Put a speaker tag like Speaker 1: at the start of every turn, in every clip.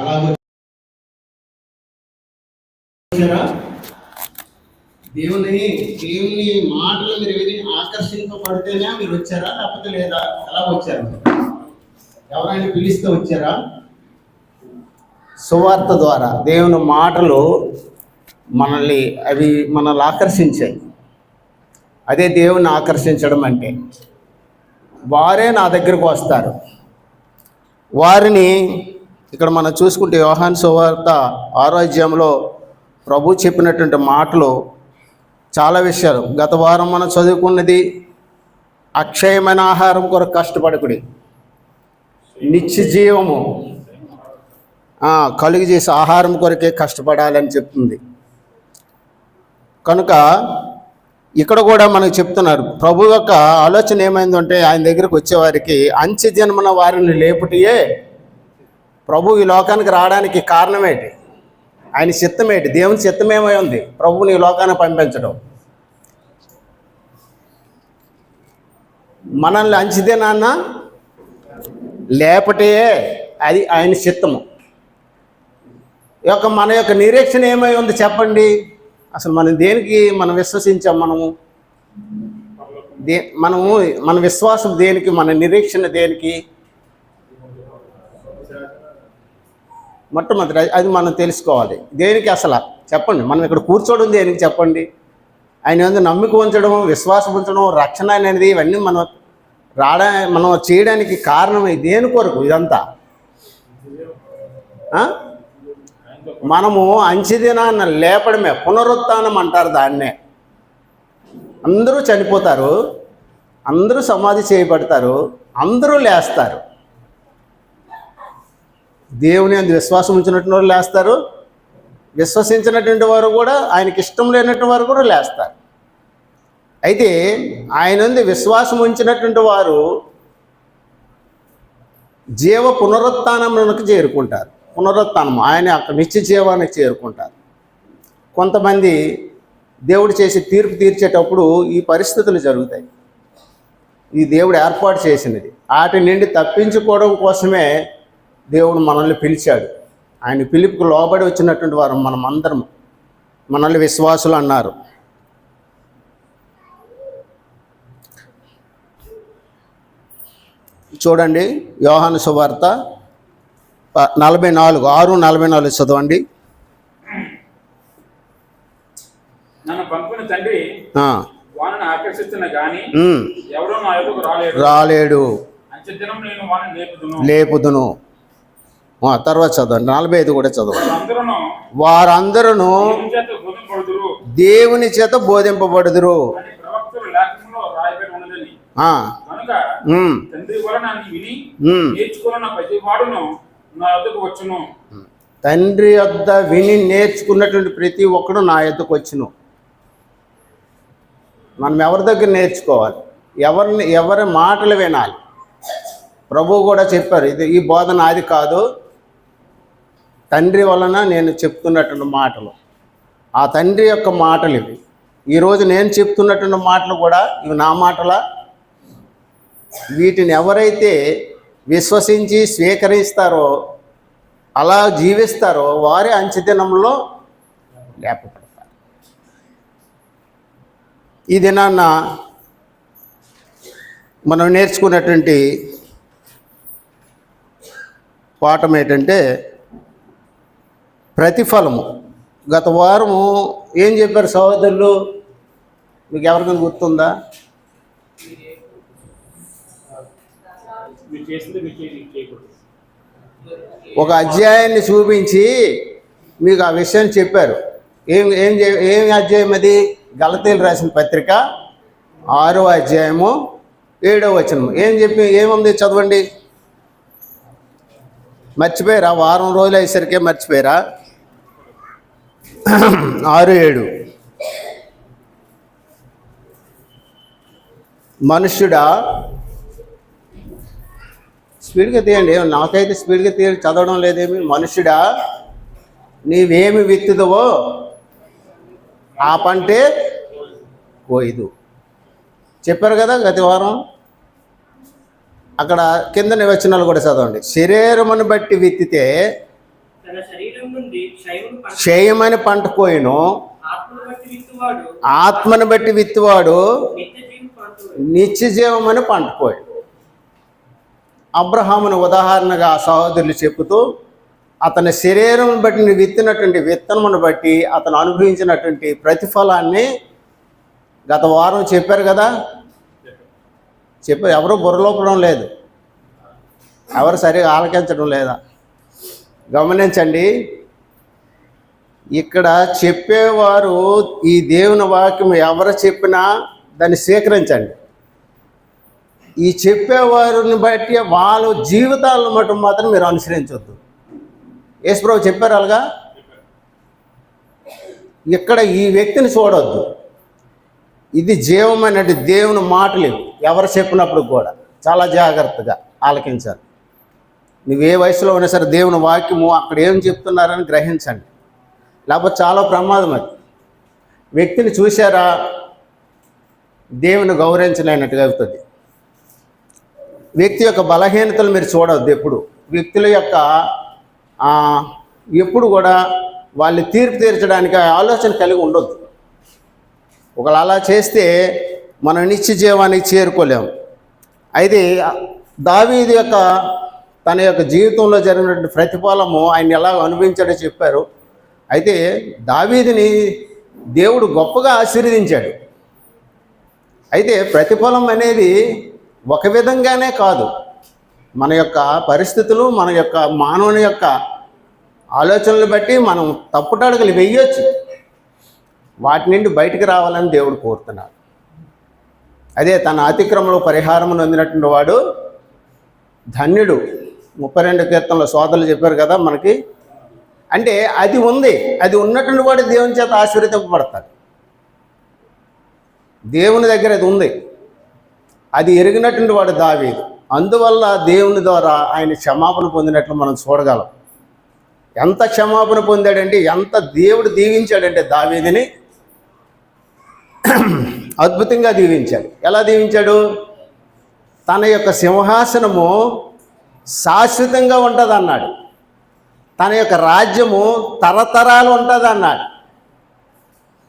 Speaker 1: అలాగే దేవుని మాటలు మీరు విని ఆకర్షింపబడితేనే మీరు వచ్చారా, లేకపోతే లేదా? ఎలా వచ్చారు? ఎవరైనా పిలిస్తే వచ్చారా? సువార్త ద్వారా దేవుని మాటలు మనల్ని ఆకర్షించాయి. అదే దేవుని ఆకర్షించడం అంటే. వారే నా దగ్గరకు వస్తారు. వారిని ఇక్కడ మనం చూసుకుంటే యోహాను సువార్త 6వ అధ్యాయంలో ప్రభు చెప్పినటువంటి మాటలు చాలా విషయాలు. గత వారం మనం చదువుకున్నది అక్షయమైన ఆహారం కొరకు కష్టపడకుడి, నిత్య జీవము కలుగు చేసే ఆహారం కొరకే కష్టపడాలని చెప్తుంది. కనుక ఇక్కడ కూడా మనకు చెప్తున్నారు. ప్రభు యొక్క ఆలోచన ఏమైందంటే ఆయన దగ్గరికి వచ్చేవారికి అంచె జన్మన వారిని లేపుటియే ప్రభు ఈ లోకానికి రావడానికి కారణమేంటి? ఆయన చిత్తమేంటి? దేవుని చిత్తమేమై ఉంది ప్రభువుని ఈ లోకానికి పంపించడం? మనల్ని అంచితే నాన్న లేపటే అది ఆయన చిత్తము. మన యొక్క నిరీక్షణ ఏమై ఉంది చెప్పండి? అసలు మనం దేనికి మనం విశ్వసించాం? మన విశ్వాసం దేనికి? మన నిరీక్షణ దేనికి? మొట్టమొదటి అది మనం తెలుసుకోవాలి. దేనికి అసలు చెప్పండి? మనం ఇక్కడ కూర్చోవడం దేనికి చెప్పండి? ఆయన నమ్మిక ఉంచడం, విశ్వాసం ఉంచడం, రక్షణ అనేది ఇవన్నీ మనం చేయడానికి కారణమై దేని కొరకు ఇదంతా? మనము అంచెదినాన్న లేపడమే, పునరుత్థానం అంటారు దాన్నే. అందరూ చనిపోతారు, అందరూ సమాధి చేయబడతారు, అందరూ లేస్తారు. దేవుని అందు విశ్వాసం ఉంచినటువంటి వారు లేస్తారు, విశ్వసించినటువంటి వారు కూడా, ఆయనకి ఇష్టం లేనటువంటి వారు కూడా లేస్తారు. అయితే ఆయన అందు విశ్వాసం ఉంచినటువంటి వారు జీవ పునరుత్థానమునకు చేరుకుంటారు. పునరుత్థానం ఆయన అక్కడ నిత్య జీవానికి చేరుకుంటారు. కొంతమంది దేవుడు చేసి తీర్పు తీర్చేటప్పుడు ఈ పరిస్థితులు జరుగుతాయి. ఈ దేవుడు ఏర్పాటు చేసినది. వాటి నుండి తప్పించుకోవడం కోసమే దేవుడు మనల్ని పిలిచాడు. ఆయన పిలుపుకు లోబడి వచ్చినటువంటి వారు మనమందరం, మనల్ని విశ్వాసులు అన్నారు. చూడండి యోహాను సువార్త 6:44 చదవండి.
Speaker 2: నన్ను పంపిన తండ్రి వానిని ఆకర్షిస్తున్న గాని ఎవడో నా యొద్దకు
Speaker 1: రాలేడు.
Speaker 2: అంచెదినం నేను వానిని
Speaker 1: లేపుదును. తర్వాత చదవండి 45 కూడా చదవండి. వారందరూ దేవుని చేత బోధింపబడుదురు. తండ్రి యొద్ద విని నేర్చుకున్నటువంటి ప్రతి ఒక్కడు నా యొద్దకు వచ్చును. మనం ఎవరి దగ్గర నేర్చుకోవాలి? ఎవరి మాటలు వినాలి? ప్రభువు కూడా చెప్పారు, ఈ బోధ నాది కాదు, తండ్రి వలన నేను చెప్తున్నటువంటి మాటలు. ఆ తండ్రి యొక్క మాటలు ఇవి. ఈరోజు నేను చెప్తున్నటువంటి మాటలు కూడా ఇవి నా మాటలా? వీటిని ఎవరైతే విశ్వసించి స్వీకరిస్తారో, అలా జీవిస్తారో వారే అంచెదినంలో లేపబడతారు. ఈ దినాన్న మనం నేర్చుకున్నటువంటి పాఠం ఏంటంటే ప్రతిఫలము. గత వారము ఏం చెప్పారు సహోదరులు? మీకు ఎవరికైనా గుర్తుందా? ఒక అధ్యాయాన్ని చూపించి మీకు ఆ విషయం చెప్పారు. ఏం అధ్యాయం అది? గలతీయులు రాసిన పత్రిక 6వ అధ్యాయము 7వ వచనం. ఏముంది చదవండి. మర్చిపోయారా? వారం రోజులు అయ్యేసరికే మర్చిపోయారా? 6:7 మనుష్యుడా, స్పీడ్గా తీయండి. నాకైతే స్పీడ్గా చదవడం లేదేమి. మనుష్యుడా, నీవేమి విత్తుదవో ఆ పంటే కోయిదు చెప్పారు కదా గత వారం. అక్కడ కింద వచనాలు కూడా చదవండి. శరీరమును బట్టి విత్తితే
Speaker 3: తన శరీరం నుండి
Speaker 1: క్షయమని పంట కోయును,
Speaker 3: ఆత్మను బట్టి విత్తువాడు
Speaker 1: ఆత్మను బట్టి విత్తువాడు
Speaker 3: నిత్య జీవం పండువాడు.
Speaker 1: నిత్య జీవమని పంట కోయును. అబ్రహామును ఉదాహరణగా సహోదరులు చెబుతూ, అతని శరీరం బట్టి విత్తినటువంటి విత్తనమును బట్టి అతను అనుభవించినటువంటి ప్రతిఫలాన్ని గత వారం చెప్పారు కదా. ఎవరు బుర్రలోపడం లేదు, ఎవరు సరిగా ఆలకించడం లేదా. గమనించండి, ఇక్కడ చెప్పేవారు ఈ దేవుని వాక్యం ఎవరు చెప్పినా దాన్ని స్వీకరించండి. ఈ చెప్పేవారిని బట్టి వాళ్ళ జీవితాలను మటు మాత్రం మీరు అనుసరించవద్దు. యేసుప్రభు చెప్పారు అలాగా. ఇక్కడ ఈ వ్యక్తిని చూడొద్దు. ఇది జీవమైనటువంటి దేవుని మాటలు ఎవరు చెప్పినప్పుడు కూడా చాలా జాగ్రత్తగా ఆలకించాలి. నువ్వే వయసులో ఉన్నా సరే దేవుని వాక్యము అక్కడ ఏం చెప్తున్నారని గ్రహించండి, లేకపోతే చాలా ప్రమాదం. అది వ్యక్తిని చూశారా దేవుని గౌరవించలేనట్టుగా అవుతుంది. వ్యక్తి యొక్క బలహీనతలు మీరు చూడవద్దు. ఎప్పుడు వ్యక్తుల యొక్క ఎప్పుడు కూడా వాళ్ళు తీర్పు తీర్చడానికి ఆలోచన కలిగి ఉండొద్దు. ఒకవేళ అలా చేస్తే మనం నిత్య జీవానికి చేరుకోలేము. అయితే దావీదు యొక్క తన యొక్క జీవితంలో జరిగినటువంటి ప్రతిఫలము ఆయన ఎలా అనుభవించాడో చెప్పారు. అయితే దావీదుని దేవుడు గొప్పగా ఆశీర్వదించాడు. అయితే ప్రతిఫలం అనేది ఒక విధంగానే కాదు, మన యొక్క పరిస్థితులు, మన యొక్క మానవుని యొక్క ఆలోచనలు బట్టి మనం తప్పుటడుగులు వెయ్యొచ్చు. వాటి నుండి బయటికి రావాలని దేవుడు కోరుతున్నాడు. అదే తన అతిక్రమంలో పరిహారం నొందినటువంటి వాడు ధన్యుడు. 32 కీర్తనలో సోదరులు చెప్పారు కదా మనకి. అంటే అది ఉంది, అది ఉన్నటువంటి వాడు దేవుని చేత ఆశీర్వదింపబడతాడు. దేవుని దగ్గర అది ఉంది, అది ఎరిగినటువంటి వాడు దావీదు. అందువల్ల దేవుని ద్వారా ఆయన క్షమాపణ పొందినట్లు మనం చూడగలం. ఎంత క్షమాపణ పొందాడంటే, ఎంత దేవుడు దీవించాడంటే దావీదుని అద్భుతంగా దీవించాడు. ఎలా దీవించాడు? తన యొక్క సింహాసనము శాశ్వతంగా ఉంటుంది అన్నాడు. తన యొక్క రాజ్యము తరతరాలు ఉంటుంది అన్నాడు.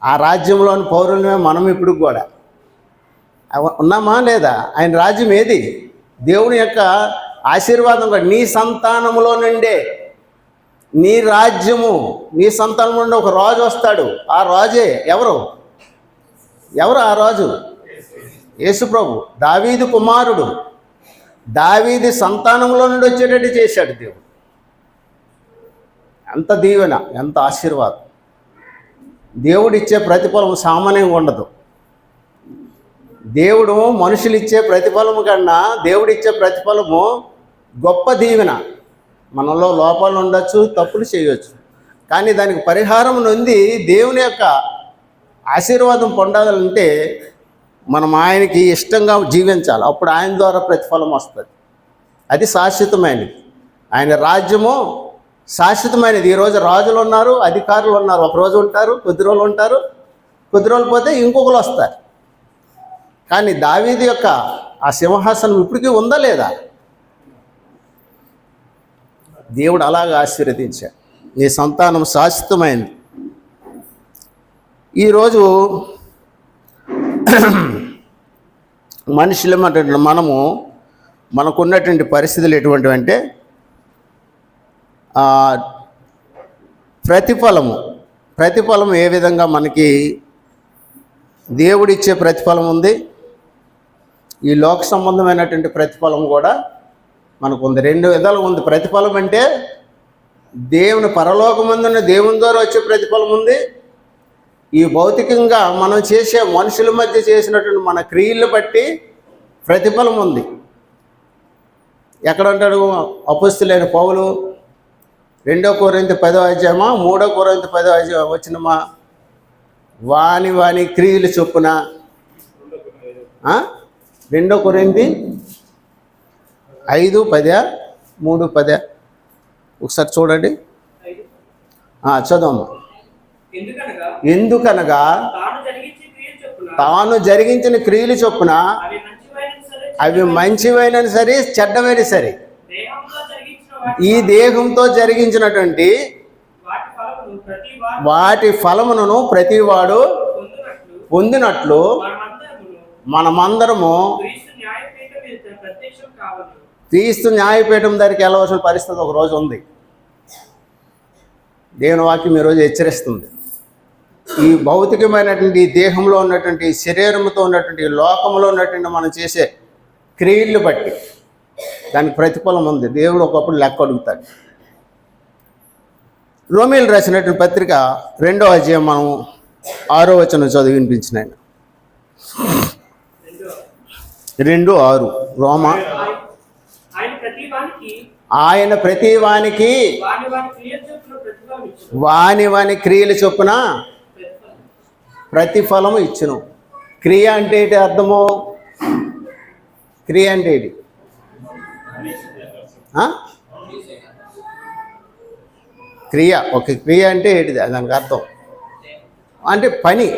Speaker 1: ఆ రాజ్యంలోని పౌరులమే మనం ఇప్పుడు కూడా ఉన్నామా లేదా? ఆయన రాజ్యం ఏది? దేవుని యొక్క ఆశీర్వాదం కూడా నీ సంతానములో నుండే, నీ రాజ్యము, నీ సంతానం నుండి ఒక రాజు వస్తాడు. ఆ రాజే ఎవరు ఆ రాజు? యేసుప్రభు, దావీదు కుమారుడు. దావీదు సంతానంలో నుండి వచ్చేటట్టు చేశాడు దేవుడు. ఎంత దీవెన, ఎంత ఆశీర్వాదం. దేవుడు ఇచ్చే ప్రతిఫలం సామాన్యంగా ఉండదు. దేవుడు మనుషులు ఇచ్చే ప్రతిఫలము కన్నా దేవుడిచ్చే ప్రతిఫలము గొప్ప దీవెన. మనలో లోపాలు ఉండొచ్చు, తప్పులు చేయవచ్చు, కానీ దానికి పరిహారం నొంది దేవుని యొక్క ఆశీర్వాదం పొందాలంటే మనం ఆయనకి ఇష్టంగా జీవించాలి. అప్పుడు ఆయన ద్వారా ప్రతిఫలం వస్తుంది. అది శాశ్వతమైనది. ఆయన రాజ్యము శాశ్వతమైనది. ఈరోజు రాజులు ఉన్నారు, అధికారులు ఉన్నారు. ఒకరోజు ఉంటారు, కొద్ది రోజులు ఉంటారు, కొద్ది రోజులు పోతే ఇంకొకరు వస్తారు. కానీ దావీదు యొక్క ఆ సింహాసనం ఇప్పటికీ ఉందా లేదా? దేవుడు అలాగా ఆశీర్వదించాడు. నీ సంతానం శాశ్వతమైంది. ఈరోజు మనుషులమైనటువంటి మనకున్నటువంటి పరిస్థితులు ఎటువంటివి అంటే, ప్రతిఫలము ఏ విధంగా మనకి దేవుడిచ్చే ప్రతిఫలం ఉంది, ఈ లోక సంబంధమైనటువంటి ప్రతిఫలం కూడా మనకు ఉంది. 2 విధాలుగా ఉంది. ప్రతిఫలం అంటే దేవుని పరలోకమందున్న దేవుని ద్వారా వచ్చే ప్రతిఫలం ఉంది. ఈ భౌతికంగా మనం చేసే మనుషుల మధ్య చేసినటువంటి మన క్రియలను బట్టి ప్రతిఫలం ఉంది. ఎక్కడ అంటాడు అపొస్తలుడైన పౌలు? 2 కొరింథీ 10వ అధ్యాయమా 3 కొరింథీ 10వ అధ్యాయం వచ్చినమా? వాని క్రియలు చొప్పున 2 కొరింథీ 5:10 3:10 ఒకసారి చూడండి. చదవమ్మా. ఎందుకనగా తాను జరిగించిన క్రియలు చొప్పున అవి మంచివైన సరే చెడ్డమైన సరే ఈ దేహంతో జరిగించినటువంటి వాటి ఫలమును ప్రతివాడు పొందినట్లు మనమందరము క్రీస్తు న్యాయపీఠం దగ్గరికి వెళ్ళవలసిన పరిస్థితి ఒక రోజు ఉంది. దేవుని వాక్యం ఈరోజు హెచ్చరిస్తుంది. ఈ భౌతికమైనటువంటి దేహంలో ఉన్నటువంటి శరీరంతో ఉన్నటువంటి లోకంలో ఉన్నటువంటి మనం చేసే క్రియలు బట్టి దానికి ప్రతిఫలం ఉంది. దేవుడు ఒకప్పుడు లెక్క అడుగుతాడు. రోమీయులు రాసినటువంటి పత్రిక 2వ అధ్యాయం మనం 6వ వచనం చదివి వినిపించిన 2:6 రోమా. ఆయన ప్రతి వానికి వాని క్రియలు చొప్పున ప్రతిఫలము ఇచ్చును. క్రియ అంటే ఏంటి అర్థము? క్రియ అంటే ఏంటి? క్రియ క్రియ అంటే ఏంటిది? దానికి అర్థం అంటే పని.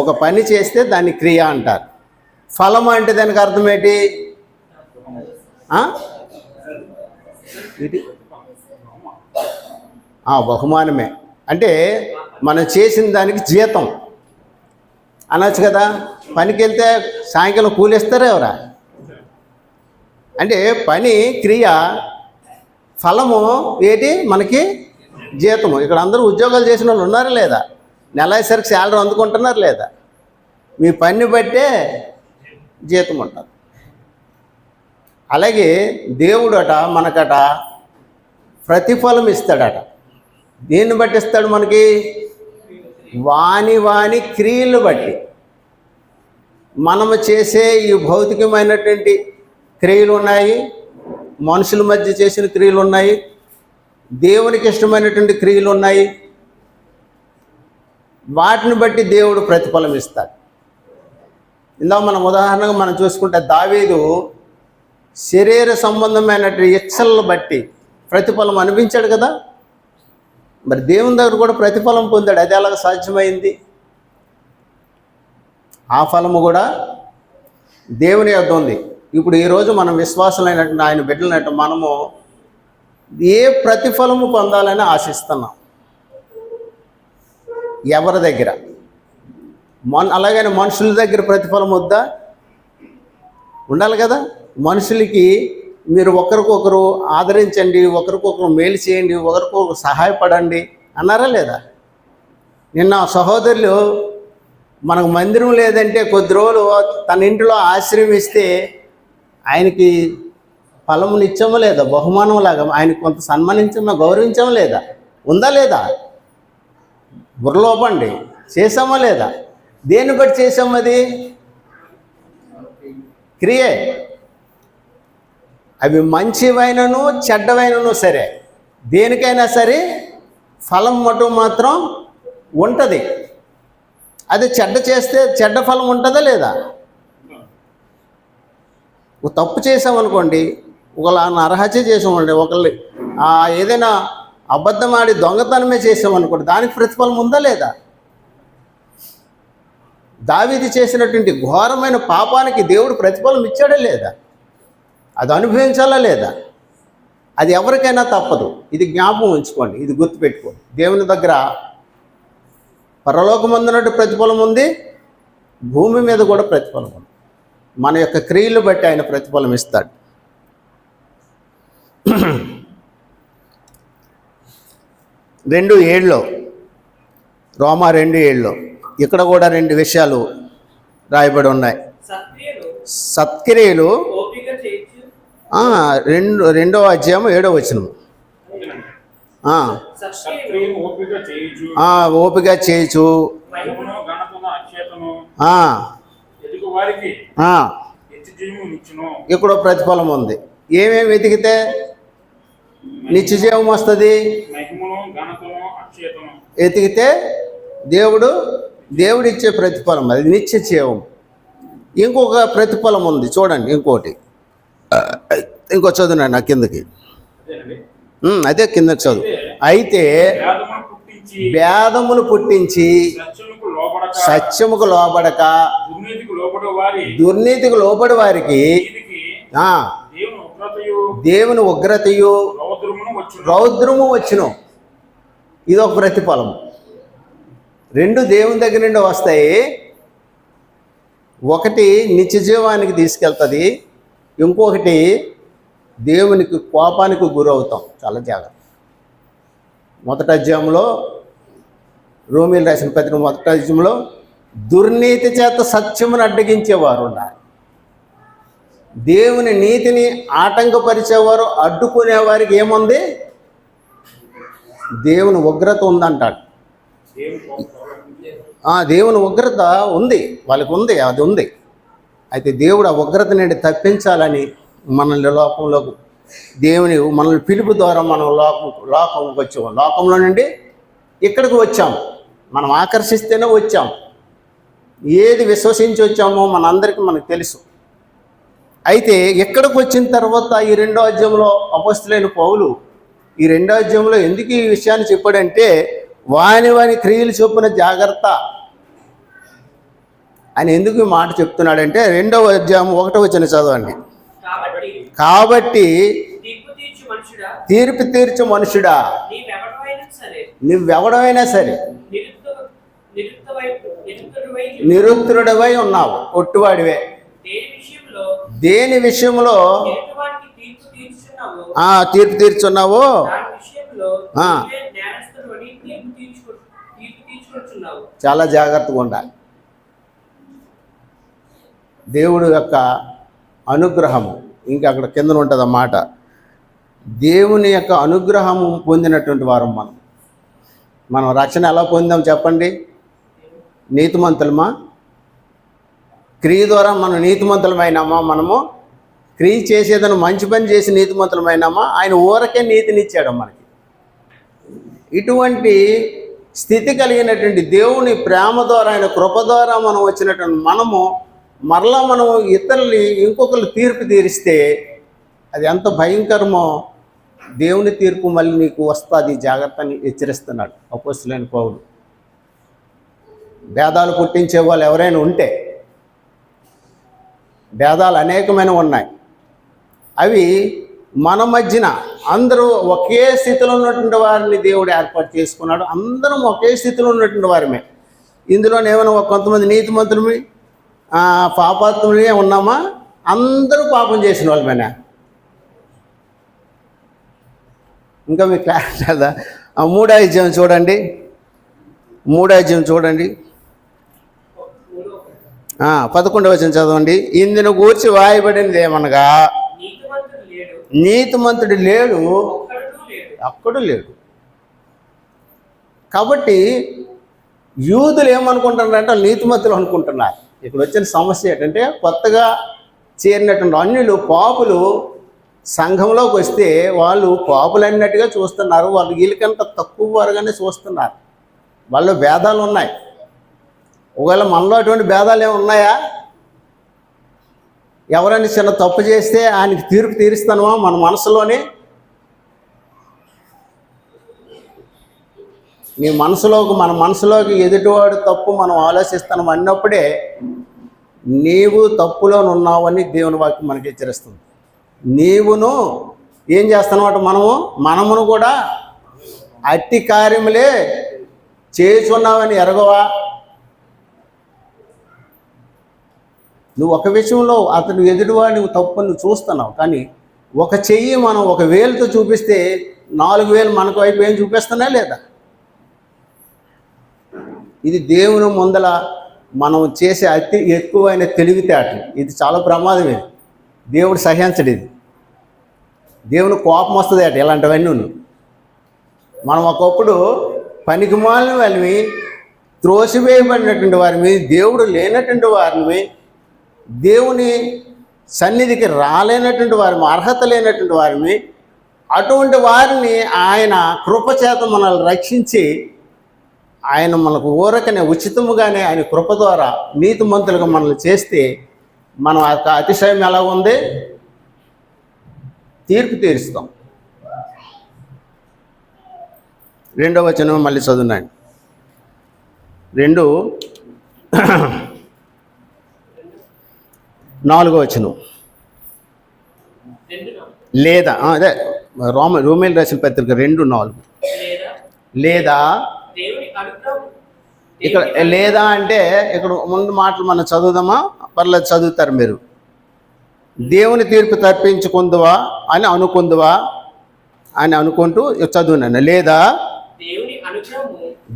Speaker 1: ఒక పని చేస్తే దాన్ని క్రియ అంటారు. ఫలము అంటే దానికి అర్థం ఏంటి? బహుమానమే. అంటే మనం చేసిన దానికి జీతం అనొచ్చు కదా. పనికి వెళ్తే సాయంకాలం కూలిస్తారా ఎవరా? అంటే పని క్రియ, ఫలము ఏంటి? మనకి జీతము. ఇక్కడ అందరూ ఉద్యోగాలు చేసిన వాళ్ళు ఉన్నారా లేదా? నెలసరికి శాలరీ అందుకుంటున్నారు లేదా? మీ పని బట్టే జీతం ఉంటారు. అలాగే దేవుడట మనకట ప్రతిఫలం ఇస్తాడట. దేన్ని బట్టి ఇస్తాడు మనకి? వాని క్రియలు బట్టి. మనము చేసే ఈ భౌతికమైనటువంటి క్రియలు ఉన్నాయి, మనుషుల మధ్య చేసిన క్రియలు ఉన్నాయి, దేవునికి ఇష్టమైనటువంటి క్రియలు ఉన్నాయి. వాటిని బట్టి దేవుడు ప్రతిఫలం ఇస్తాడు. ఇందాక మనం ఉదాహరణగా మనం చూసుకుంటే దావీదు శరీర సంబంధమైనటువంటి ఇచ్చలను బట్టి ప్రతిఫలం అనిపించాడు కదా. మరి దేవుని దగ్గర కూడా ప్రతిఫలం పొందాడు. అది ఎలాగ సాధ్యమైంది? ఆ ఫలము కూడా దేవుని యొద్ద ఉంది. ఇప్పుడు ఈరోజు మనం విశ్వాసులైనటువంటి ఆయన బిడ్డలైనట్టు మనము ఏ ప్రతిఫలము పొందాలని ఆశిస్తున్నాం? ఎవరి దగ్గర? అలాగని మనుషుల దగ్గర ప్రతిఫలం వద్దా? ఉండాలి కదా. మనుషులకి మీరు ఒకరికొకరు ఆదరించండి, ఒకరికొకరు మేలు చేయండి, ఒకరికొకరు సహాయపడండి అన్నారా లేదా? నిన్న సహోదరులు మనకు మందిరం లేదంటే కొద్ది రోజులు తన ఇంటిలో ఆశ్రయం ఇస్తే ఆయనకి ఫలమునిచ్చామో లేదా? బహుమానం లాగా ఆయనకు కొంత సన్మానించామో, గౌరవించామో లేదా? ఉందా లేదా? బుర్రలోపండి. చేసామో లేదా? దేన్ని బట్టి చేసాము? అది క్రియే. అవి మంచివైనను చెడ్డవైనను సరే, దేనికైనా సరే ఫలం మటు మాత్రం ఉంటుంది. అది చెడ్డ చేస్తే చెడ్డ ఫలం ఉంటుందా లేదా? తప్పు చేసామనుకోండి, ఒకళ్ళ అర్హత్య చేసామండి, ఒకళ్ళు ఏదైనా అబద్ధం ఆడి దొంగతనమే చేసామనుకోండి, దానికి ప్రతిఫలం ఉందా లేదా? దావీదు చేసినటువంటి ఘోరమైన పాపానికి దేవుడు ప్రతిఫలం ఇచ్చాడా లేదా? అది అనుభవించాలా లేదా? అది ఎవరికైనా తప్పదు. ఇది జ్ఞాపకం ఉంచుకోండి, ఇది గుర్తుపెట్టుకోండి. దేవుని దగ్గర పరలోకమందునట్టు ప్రతిఫలం ఉంది, భూమి మీద కూడా ప్రతిఫలం ఉంది. మన యొక్క క్రియలు బట్టి ఆయన ప్రతిఫలం ఇస్తాడు. రోమా 2:7 ఇక్కడ కూడా 2 విషయాలు రాయబడి ఉన్నాయి. సత్క్రియలు 2వ అధ్యాయం 7వ వచనం. ఓపిక చేయొచ్చు, ఇక్కడ ప్రతిఫలం ఉంది. ఏమేమి వెతికితే నిత్యజీవం వస్తుంది? వెతికితే దేవుడు ఇచ్చే ప్రతిఫలం అది నిత్యజీవం. ఇంకొక ప్రతిఫలం ఉంది చూడండి. ఇంకో చదువు నా కిందకి, అదే కిందకి చదువు. అయితే భేదములు పుట్టించి సత్యముకు లోబడక దుర్నీతికి లోబడి వారికి దేవుని ఉగ్రతయు రౌద్రము వచ్చును. ఇది ఒక ప్రతిఫలం. రెండు దేవుని దగ్గర నుండి వస్తాయి. ఒకటి నిత్య జీవానికి తీసుకెళ్తుంది, ఇంకొకటి దేవునికి కోపానికి గురవుతాం. చాలా జాగ్రత్త. మొదటి అధ్యాయంలో, రోమీలు రాసిన పత్రిక మొదటి అధ్యాయంలో, దుర్నీతి చేత సత్యమును అడ్డగించేవారు ఉన్నారు. దేవుని నీతిని ఆటంకపరిచేవారు, అడ్డుకునేవారికి ఏముంది? దేవుని ఉగ్రత ఉందంటాడు. దేవుని ఉగ్రత ఉంది, వాళ్ళకి ఉంది, అది ఉంది. అయితే దేవుడు ఆ ఉగ్రత నుండి తప్పించాలని మనల్ని లోకంలోకి, దేవుని మనల్ని పిలుపు ద్వారా మనం లోకంలోకి వచ్చాం. లోకంలో నుండి ఇక్కడికి వచ్చాం. మనం ఆకర్షిస్తేనే వచ్చాం. ఏది విశ్వసించి వచ్చామో మనందరికీ మనకు తెలుసు. అయితే ఇక్కడికి వచ్చిన తర్వాత ఈ రెండో అధ్యాయంలో అపొస్తలుడైన పౌలు ఈ రెండో అధ్యాయంలో ఎందుకు ఈ విషయాన్ని చెప్పాడంటే, వాని క్రియలు చొప్పున జాగ్రత్త అని ఎందుకు ఈ మాట చెప్తున్నాడంటే, రెండవ అధ్యాయం 1వ వచనం చదవండి. కాబట్టి తీర్పు తీర్చు మనుషుడా, నువ్వెవడమైనా సరే నిరుత్తరుడవై ఉన్నావు, ఒట్టువాడివే. దేని విషయంలో తీర్పు తీర్చున్నావో చాలా జాగ్రత్తగా ఉండాలి. దేవుడు యొక్క అనుగ్రహము ఇంకా అక్కడ కింద ఉంటుంది అన్నమాట. దేవుని యొక్క అనుగ్రహము పొందినటువంటి వారం మనం రక్షణ ఎలా పొందాం చెప్పండి? నీతిమంతులమా? క్రియ ద్వారా మనం నీతిమంతులమైనామా? మనము క్రియ చేసేదని మంచి పని చేసి నీతిమంతులమైనామా? ఆయన ఊరకే నీతినిచ్చాడు మనకి. ఇటువంటి స్థితి కలిగినటువంటి దేవుని ప్రేమ ద్వారా, ఆయన కృప ద్వారా మనం వచ్చినటువంటి మనము మరలా మనం ఇతరుల్ని ఇంకొకరు తీర్పు తీరిస్తే అది ఎంత భయంకరమో. దేవుని తీర్పు మళ్ళీ నీకు వస్తుంది, జాగ్రత్తని హెచ్చరిస్తున్నాడు అపొస్తలుడైన పౌలు. భేదాలు పుట్టించే వాళ్ళు ఎవరైనా ఉంటే, భేదాలు అనేకమైనవి ఉన్నాయి. అవి మన మధ్యన అందరూ ఒకే స్థితిలో ఉన్నటువంటి వారిని దేవుడు ఏర్పాటు చేసుకున్నాడు. అందరం ఒకే స్థితిలో ఉన్నటువంటి వారమే. ఇందులోనే ఏమైనా కొంతమంది నీతిమంతులమి పాపాత్ములే ఉన్నామా? అందరూ పాపం చేసిన వాళ్ళమేనా? ఇంకా మీకు క్లారిటీ కదా? 3వ అధ్యాయం చూడండి, 3వ అధ్యాయం చూడండి, 11వ వచనం చదవండి. ఇందును గూర్చి వాయబడినది ఏమనగా, నీతిమంతుడు లేడు, అక్కడు లేడు. కాబట్టి యూదులు ఏమనుకుంటున్నారంటే వాళ్ళు నీతిమంతులు అనుకుంటున్నారు. ఇక్కడ వచ్చిన సమస్య ఏంటంటే, కొత్తగా చేరినటువంటి అన్యులు, పాపులు సంఘంలోకి వస్తే వాళ్ళు పాపులు అన్నట్టుగా చూస్తున్నారు. వాళ్ళు వీళ్ళకంత తక్కువ వారుగానే చూస్తున్నారు. వాళ్ళు భేదాలు ఉన్నాయి. ఒకవేళ మనలో అటువంటి భేదాలు ఏమి ఉన్నాయా? ఎవరైనా చిన్న తప్పు చేస్తే ఆయనకి తీర్పు తీరుస్తానుమా మన మనసులోనే? మన మనసులోకి ఎదుటివాడు తప్పు మనం ఆలోచిస్తాను అన్నప్పుడే నీవు తప్పులో ఉన్నావని దేవుని వాక్యం మనకి హెచ్చరిస్తుంది. నీవును ఏం చేస్తానమాట? మనమును కూడా అట్టి కార్యములే చేస్తున్నావని ఎరగవా? నువ్వు ఒక విషయంలో అతను ఎదుటివాడిని తప్పు నువ్వు చూస్తున్నావు, కానీ ఒక చెయ్యి మనం ఒక వేలుతో చూపిస్తే 4 వేలు మనకు వైపు ఏం చూపిస్తున్నా లేదా? ఇది దేవుని ముందల మనం చేసే అతి ఎక్కువైన తెలివితేటలు. ఇది చాలా ప్రమాదం. ఇది దేవుడు సహించడు. ఇది దేవుని కోపం వస్తుంది అట ఇలాంటివన్నీ. మనం ఒకప్పుడు పనికిమాలిన వాళ్ళని, త్రోసివేయబడినటువంటి వారిని, దేవుడు లేనటువంటి వారిని, దేవుని సన్నిధికి రాలేనటువంటి వారిని, అర్హత లేనటువంటి వారిని, అటువంటి వారిని ఆయన కృపచేత మనల్ని రక్షించి ఆయన మనకు ఊరకనే ఉచితముగానే ఆయన కృప ద్వారా నీతిమంతులుగా మనల్ని చేస్తే మనం అతిశయం ఎలా ఉంది? తీర్పు తీరుస్తాం. 2వ వచనం మళ్ళీ చదువునండి. 4వ వచనం లేదా అదే రోమేలు రాసిన పత్రిక 2:4.
Speaker 3: లేదా
Speaker 1: లేదా
Speaker 3: దేవుని అనుగ్రహం
Speaker 1: ఇక్కడ లేదా అంటే ఇక్కడ ముందు మాటలు మనం చదువుదామా? పర్లేదు, చదువుతారు మీరు. దేవుని తీర్పు తప్పించుకుందువా అని అనుకుందువా అని అనుకుంటూ చదువునాను. లేదా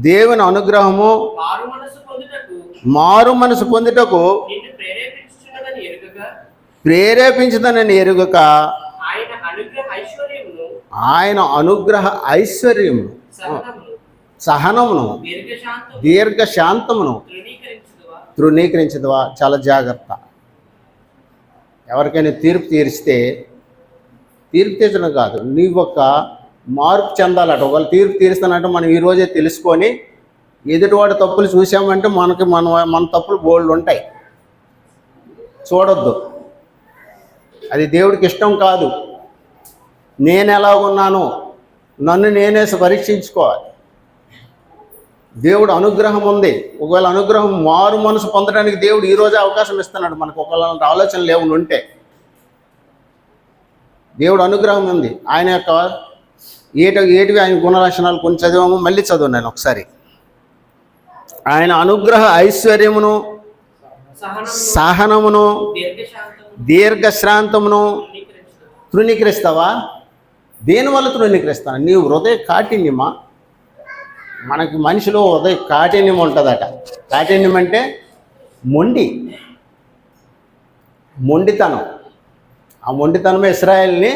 Speaker 1: దేవుని అనుగ్రహము మారు మనసు పొందుటకు ప్రేరేపించుదనని ఎరుగక ఆయన అనుగ్రహ ఐశ్వర్యము సహనమును దీర్ఘశాంతమును తృణీకరించదువా. చాలా జాగ్రత్త. ఎవరికైనా తీర్పు తీర్చడం కాదు, నీవు ఒక మార్పు చెందాలట. ఒకవేళ తీర్పు తీరుస్తానంటే మనం ఈరోజే తెలుసుకొని ఎదుటివాడి తప్పులు చూసామంటే మన తప్పులు బోల్డ్ ఉంటాయి, చూడొద్దు. అది దేవుడికి ఇష్టం కాదు. నేను ఎలాగున్నాను, నన్ను నేనే పరీక్షించుకోవాలి. దేవుడు అనుగ్రహం ఉంది. ఒకవేళ అనుగ్రహం మారు మనసు పొందడానికి దేవుడు ఈరోజే అవకాశం ఇస్తున్నాడు మనకు. ఒకవేళ ఆలోచనలు ఏమైనా ఉంటే దేవుడు అనుగ్రహం ఉంది. ఆయన యొక్క ఏటివి ఆయన గుణలక్షణాలు కొన్ని చదివాము, మళ్ళీ చదువు నేను ఒకసారి. ఆయన అనుగ్రహ ఐశ్వర్యమును సహనమును దీర్ఘశాంతమును తృణీకరిస్తావా? దేనివల్ల తృణీకరిస్తాను? నీ హృదయ కాఠిన్యమా? మనకి మనిషిలో హృదయ కాఠిన్యం ఉంటుందట. కాఠిన్యం అంటే మొండితనం. ఆ మొండితనమే ఇశ్రాయేల్ని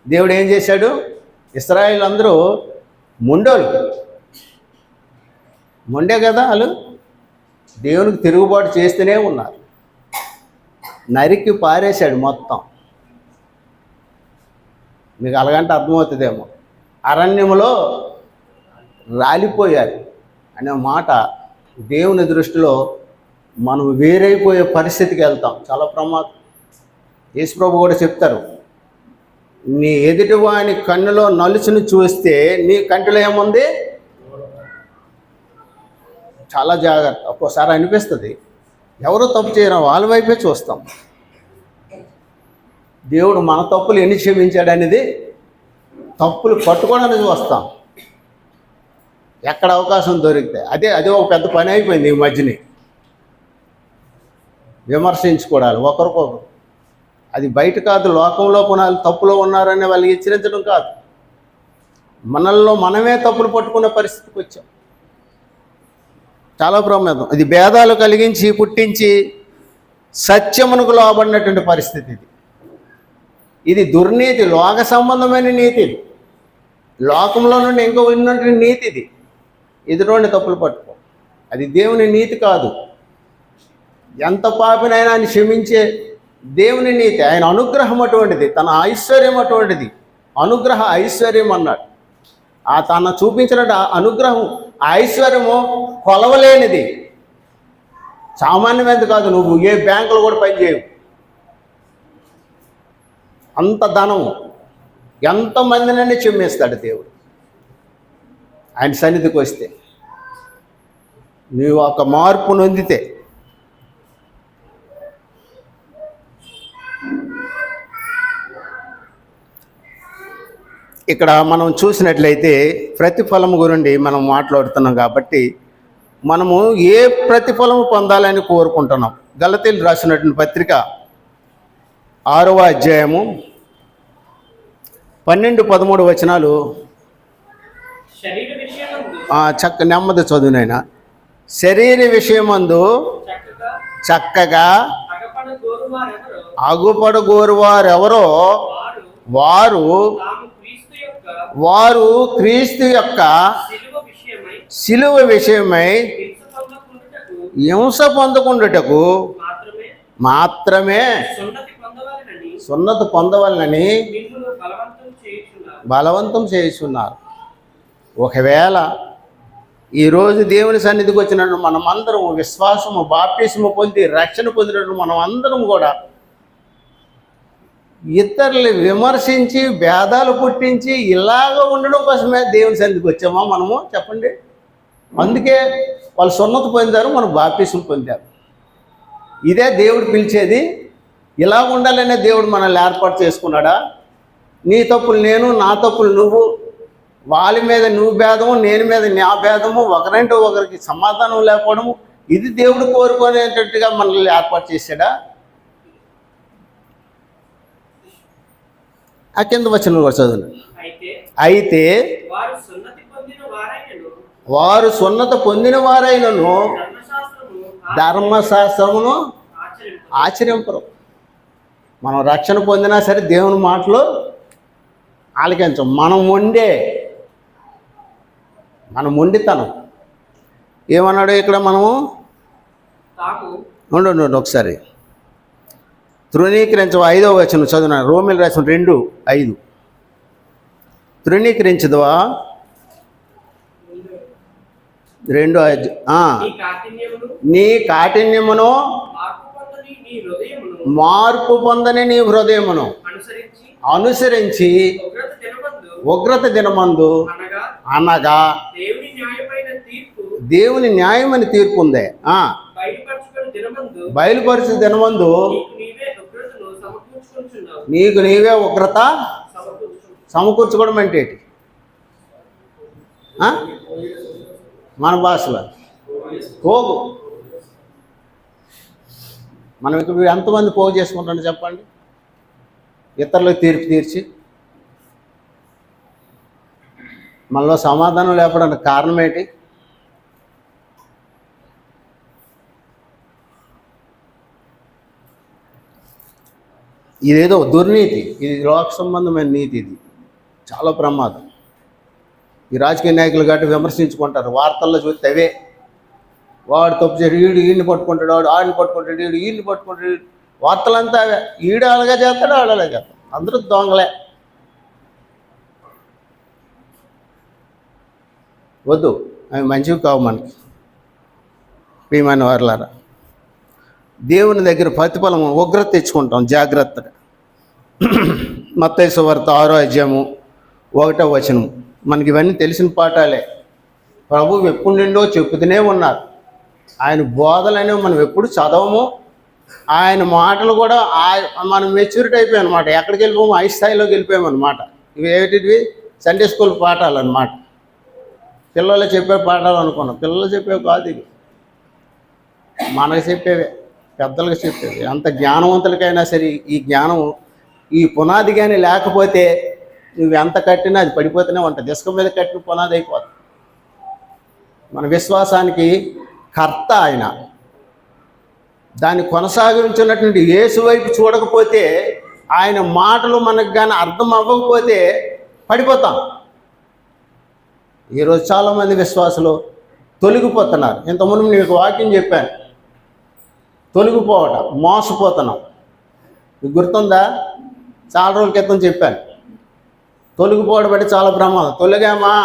Speaker 1: దేవుడు ఏం చేశాడు? ఇశ్రాయేల్ అందరూ మొండే కదా వాళ్ళు. దేవునికి తిరుగుబాటు చేస్తూనే ఉన్నారు. నరికి పారేశాడు మొత్తం. మీకు అలాగంటే అర్థమవుతుందేమో. అరణ్యములో రాలిపోయారు అనే మాట దేవుని దృష్టిలో మనం వేరైపోయే పరిస్థితికి వెళ్తాం. చాలా ప్రమాదం. యేసుప్రభు కూడా చెప్తారు, నీ ఎదుటివాని కన్నులో నలుసును చూస్తే నీ కంటిలో ఏముంది? చాలా జాగ్రత్త. ఒక్కోసారి అనిపిస్తుంది ఎవరో తప్పు చేయడం వాళ్ళ వైపే చూస్తాం. దేవుడు మన తప్పులు ఎన్ని క్షమించాడు అనేది తప్పులు పట్టుకోవడానికి వస్తాం ఎక్కడ అవకాశం దొరికితే. అదే ఒక పెద్ద పని అయిపోయింది ఈ మధ్యని. విమర్శించుకోవడాలు ఒకరికొకరు. అది బయట కాదు, లోకంలో పునాలు తప్పులో ఉన్నారని వాళ్ళు హెచ్చరించడం కాదు, మనల్లో మనమే తప్పులు పట్టుకునే పరిస్థితికి వచ్చాం. చాలా ప్రమాదం. ఇది భేదాలు కలిగించి పుట్టించి సత్యమునకు లోబడినటువంటి పరిస్థితి ఇది దుర్నీతి, లోక సంబంధమైన నీతి. లోకంలో నుండి ఇంకో ఉన్నటువంటి నీతి ఇది. ఎదురోని తప్పులు పట్టుకో. అది దేవుని నీతి కాదు. ఎంత పాపినైనా ఆయన క్షమించే దేవుని నీతి. ఆయన అనుగ్రహం అటువంటిది, తన ఐశ్వర్యం అటువంటిది. అనుగ్రహ ఐశ్వర్యం అన్నాడు. ఆ తన చూపించిన అనుగ్రహం, ఐశ్వర్యము కొలవలేనిది, సామాన్యమైనది కాదు. నువ్వు ఏ బ్యాంకులో కూడా పనిచేయవు. అంత ధనము ఎంతమందినని క్షమిస్తాడు దేవుడు ఆయన సన్నిధికి వస్తే. నీవు ఒక మార్పు నొందితే. ఇక్కడ మనం చూసినట్లయితే ప్రతిఫలం గురించి మనం మాట్లాడుతున్నాం కాబట్టి మనము ఏ ప్రతిఫలము పొందాలని కోరుకుంటున్నాం. గలతీయులకు రాసినటువంటి పత్రిక 6వ అధ్యాయము 12-13 వచనాలు నెమ్మది చదువునైనా. శరీర విషయమందు చక్కగా అగుపడగోరువారెవరో వారు క్రీస్తు యొక్క శిలువ విషయమై హింస పొందకుండుటకు మాత్రమే సున్నతి పొందవలనని బలవంతం చేస్తున్నారు. ఒకవేళ ఈరోజు దేవుని సన్నిధికి వచ్చినట్టు మనం అందరం విశ్వాసము బాప్తిస్మము పొంది రక్షణ పొందినట్టు మనం అందరం కూడా ఇతరులు విమర్శించి భేదాలు పుట్టించి ఇలాగ ఉండడం కోసమే దేవుని సన్నిధికి వచ్చామా మనము? చెప్పండి. అందుకే వాళ్ళు సున్నతి పొందారు, మనం బాప్తిస్మం పొందారు. ఇదే దేవుడు పిలిచేది. ఇలా ఉండాలనే దేవుడు మనల్ని ఏర్పాటు చేసుకున్నాడా? నీ తప్పులు నేను, నా తప్పులు నువ్వు, వాళ్ళ మీద నువ్వు భేదము, నేను మీద నా భేదము, ఒకరంటే ఒకరికి సమాధానం లేకపోవడము, ఇది దేవుడు కోరుకునేటట్టుగా మనల్ని ఏర్పాటు చేశాడా? ఆ కింద వచ్చిన కూడా చదువు. అయితే
Speaker 3: వారు సున్నతి పొందిన వారైనను
Speaker 1: వారు సున్నత పొందిన వారైనను
Speaker 3: ధర్మశాస్త్రము
Speaker 1: ధర్మశాస్త్రమును ఆచరింపరు. మనం రక్షణ పొందినా సరే దేవుని మాటలు ఆలకించం. మనం మొండితనం. ఏమన్నాడు ఇక్కడ? మనము
Speaker 3: తాము
Speaker 1: ఉండు ఒకసారి తృణీకరించవు. 5వ వచనం చదువున, రోమిల రాసిన 2:5. తృణీకరించదువా? 2:5. నీ కాఠిన్యమును మార్పు పొందని నీ హృదయమును అనుసరించి ఉగ్రత దినమందు అనగా దేవుని న్యాయమని తీర్పు ఉందే బయలుపరిచే దినమందు నీకు నీవే ఉగ్రత సమకూర్చుకోవడం అంటే మన భాషలో పోగు. మనం ఇక్కడ ఎంతమంది పోగు చేసుకుంటామని చెప్పండి? ఇతరులకు తీర్పు తీర్చి మనలో సమాధానం లేపడానికి కారణం ఏంటి? ఇదేదో దుర్నీతి, ఇది లోక సంబంధమైన నీతి. ఇది చాలా ప్రమాదం. ఈ రాజకీయ నాయకులు గట్టి విమర్శించుకుంటారు, వార్తల్లో చూస్తే అవే. వాడు తప్పు చేసి ఈడిని పట్టుకుంటాడు, వాడు ఆడిని పట్టుకుంటాడు, ఈడిని పట్టుకుంటాడు, వార్తలంతా అవే. ఈడు అలాగే చేస్తాడు, ఆడు అలాగే చేస్తాడు, అందరూ దొంగలే. వద్దు, అవి మంచివి కావు మనకి. ప్రియమైన వారలారా, దేవుని దగ్గర ప్రతిఫలం ఉగ్రత తెచ్చుకుంటాం జాగ్రత్తగా. మత్తయి సువార్త 6వ అధ్యాయము 1వ వచనం. మనకి ఇవన్నీ తెలిసిన పాఠాలే. ప్రభువు ఎప్పుడు నిండో చెప్పుతూనే ఉన్నారు. ఆయన బోధలనేవి మనం ఎప్పుడు చదవము. ఆయన మాటలు కూడా మనం మెచ్యూరిటీ అయిపోయాం అనమాట. ఎక్కడికి వెళ్ళిపోము? హై స్థాయిలోకి వెళ్ళిపోయాం అనమాట. ఇవి ఏమిటివి? సండే స్కూల్ పాఠాలు అనమాట. పిల్లలు చెప్పే పాఠాలు అనుకున్నాం. పిల్లలు చెప్పేవి కాదు ఇవి, మనకు చెప్పేవే, పెద్దలకు చెప్పేవి. అంత జ్ఞానవంతులకైనా సరే ఈ జ్ఞానం, ఈ పునాది కానీ లేకపోతే నువ్వు ఎంత కట్టినా అది పడిపోతూనే ఉంటుంది. ఇసుక మీద కట్టిన పునాది అయిపోతుంది. మన విశ్వాసానికి కర్త ఆయన. దాన్ని కొనసాగించినటువంటి యేసు వైపు చూడకపోతే, ఆయన మాటలు మనకు కానీ అర్థం అవ్వకపోతే పడిపోతాం. ఈరోజు చాలామంది విశ్వాసులు తొలగిపోతున్నారు. ఇంతకుముందు మీకు వాక్యం చెప్పాను, తొలగిపోవటం, మోసపోతున్నాం. మీకు గుర్తుందా? చాలా రోజుల క్రితం చెప్పాను. తొలగిపోవడం బట్టి చాలా ప్రమాదం. తొలగామా,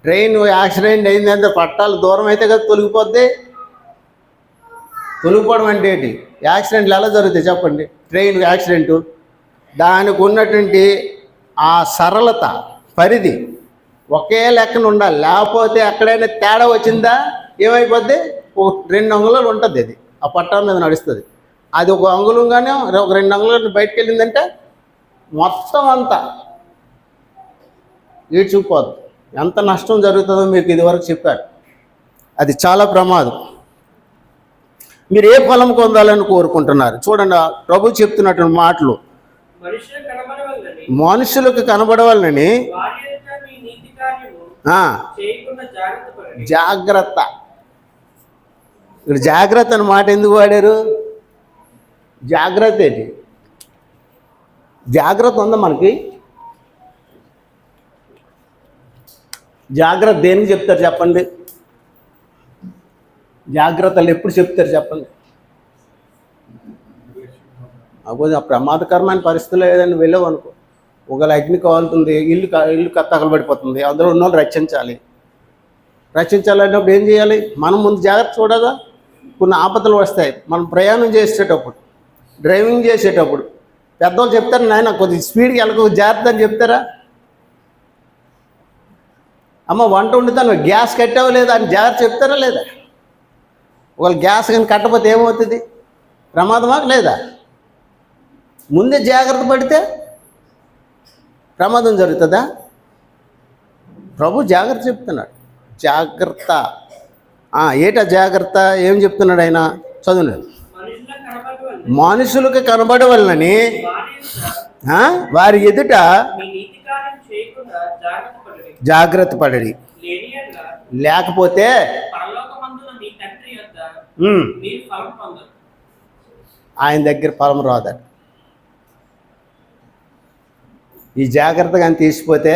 Speaker 1: ట్రైన్ యాక్సిడెంట్ అయిందంటే పట్టాలు దూరం అయితే కదా తొలగిపోద్ది. తొలగిపోవడం అంటే ఏంటి? యాక్సిడెంట్లు ఎలా జరుగుతాయి చెప్పండి? ట్రైన్ యాక్సిడెంటు, దానికి ఉన్నటువంటి ఆ సరళత, పరిధి ఒకే లెక్కన ఉండాలి. లేకపోతే ఎక్కడైనా తేడా వచ్చిందా ఏమైపోద్ది? 2 అంగుళాలు ఉంటుంది అది, ఆ పట్టా మీద నడుస్తుంది. అది 1 అంగుళంగానే 2 అంగుళాలు బయటకు వెళ్ళిందంటే మొత్తం అంతా ఈడ్చుకుపోదు. ఎంత నష్టం జరుగుతుందో మీకు ఇదివరకు చెప్పారు. అది చాలా ప్రమాదం. మీరు ఏ ఫలం పొందాలని కోరుకుంటున్నారు? చూడండి, ప్రభు చెప్తున్నటువంటి మాటలు. మనుషులకు కనబడవాలని జాగ్రత్త. ఇక్కడ జాగ్రత్త అని మాట ఎందుకు వాడారు? జాగ్రత్త ఏంటి? జాగ్రత్త ఉందా మనకి? జాగ్రత్త దేనికి చెప్తారు చెప్పండి? జాగ్రత్తలు ఎప్పుడు చెప్తారు చెప్పండి? అప్పుడు ఆ ప్రమాదకరమైన పరిస్థితుల్లో ఏదైనా వెళ్ళావు అనుకో, ఒకవేళ అగ్ని కాలుతుంది, ఇల్లు తగలబడిపోతుంది, అందులో ఉన్న వాళ్ళు రక్షించాలన్నప్పుడు ఏం చేయాలి? మనం ముందు జాగ్రత్త చూడగా కొన్ని ఆపదలు వస్తాయి. మనం ప్రయాణం చేసేటప్పుడు, డ్రైవింగ్ చేసేటప్పుడు పెద్దవాళ్ళు చెప్తారు, నాయన కొద్దిగా స్పీడ్కి వెళ్ళకు, జాగ్రత్త అని చెప్తారా? అమ్మ వంట వండుతాను, గ్యాస్ కట్టావో లేదా అని జాగ్రత్త చెప్తారా లేదా? ఒకవేళ గ్యాస్ కానీ కట్టకపోతే ఏమవుతుంది? ప్రమాదమా లేదా? ముందే జాగ్రత్త పడితే ప్రమాదం జరుగుతుందా? ప్రభు జాగ్రత్త చెప్తున్నాడు. జాగ్రత్త. ఏటా జాగ్రత్త? ఏం చెప్తున్నాడు ఆయన? చదువులేదు. మనుషులకు కనబడవలనని వారి ఎదుట జాగ్రత్త పడడి, లేకపోతే ఆయన దగ్గర ఫలం రాదట. ఈ జాగ్రత్తగా అని తీసిపోతే,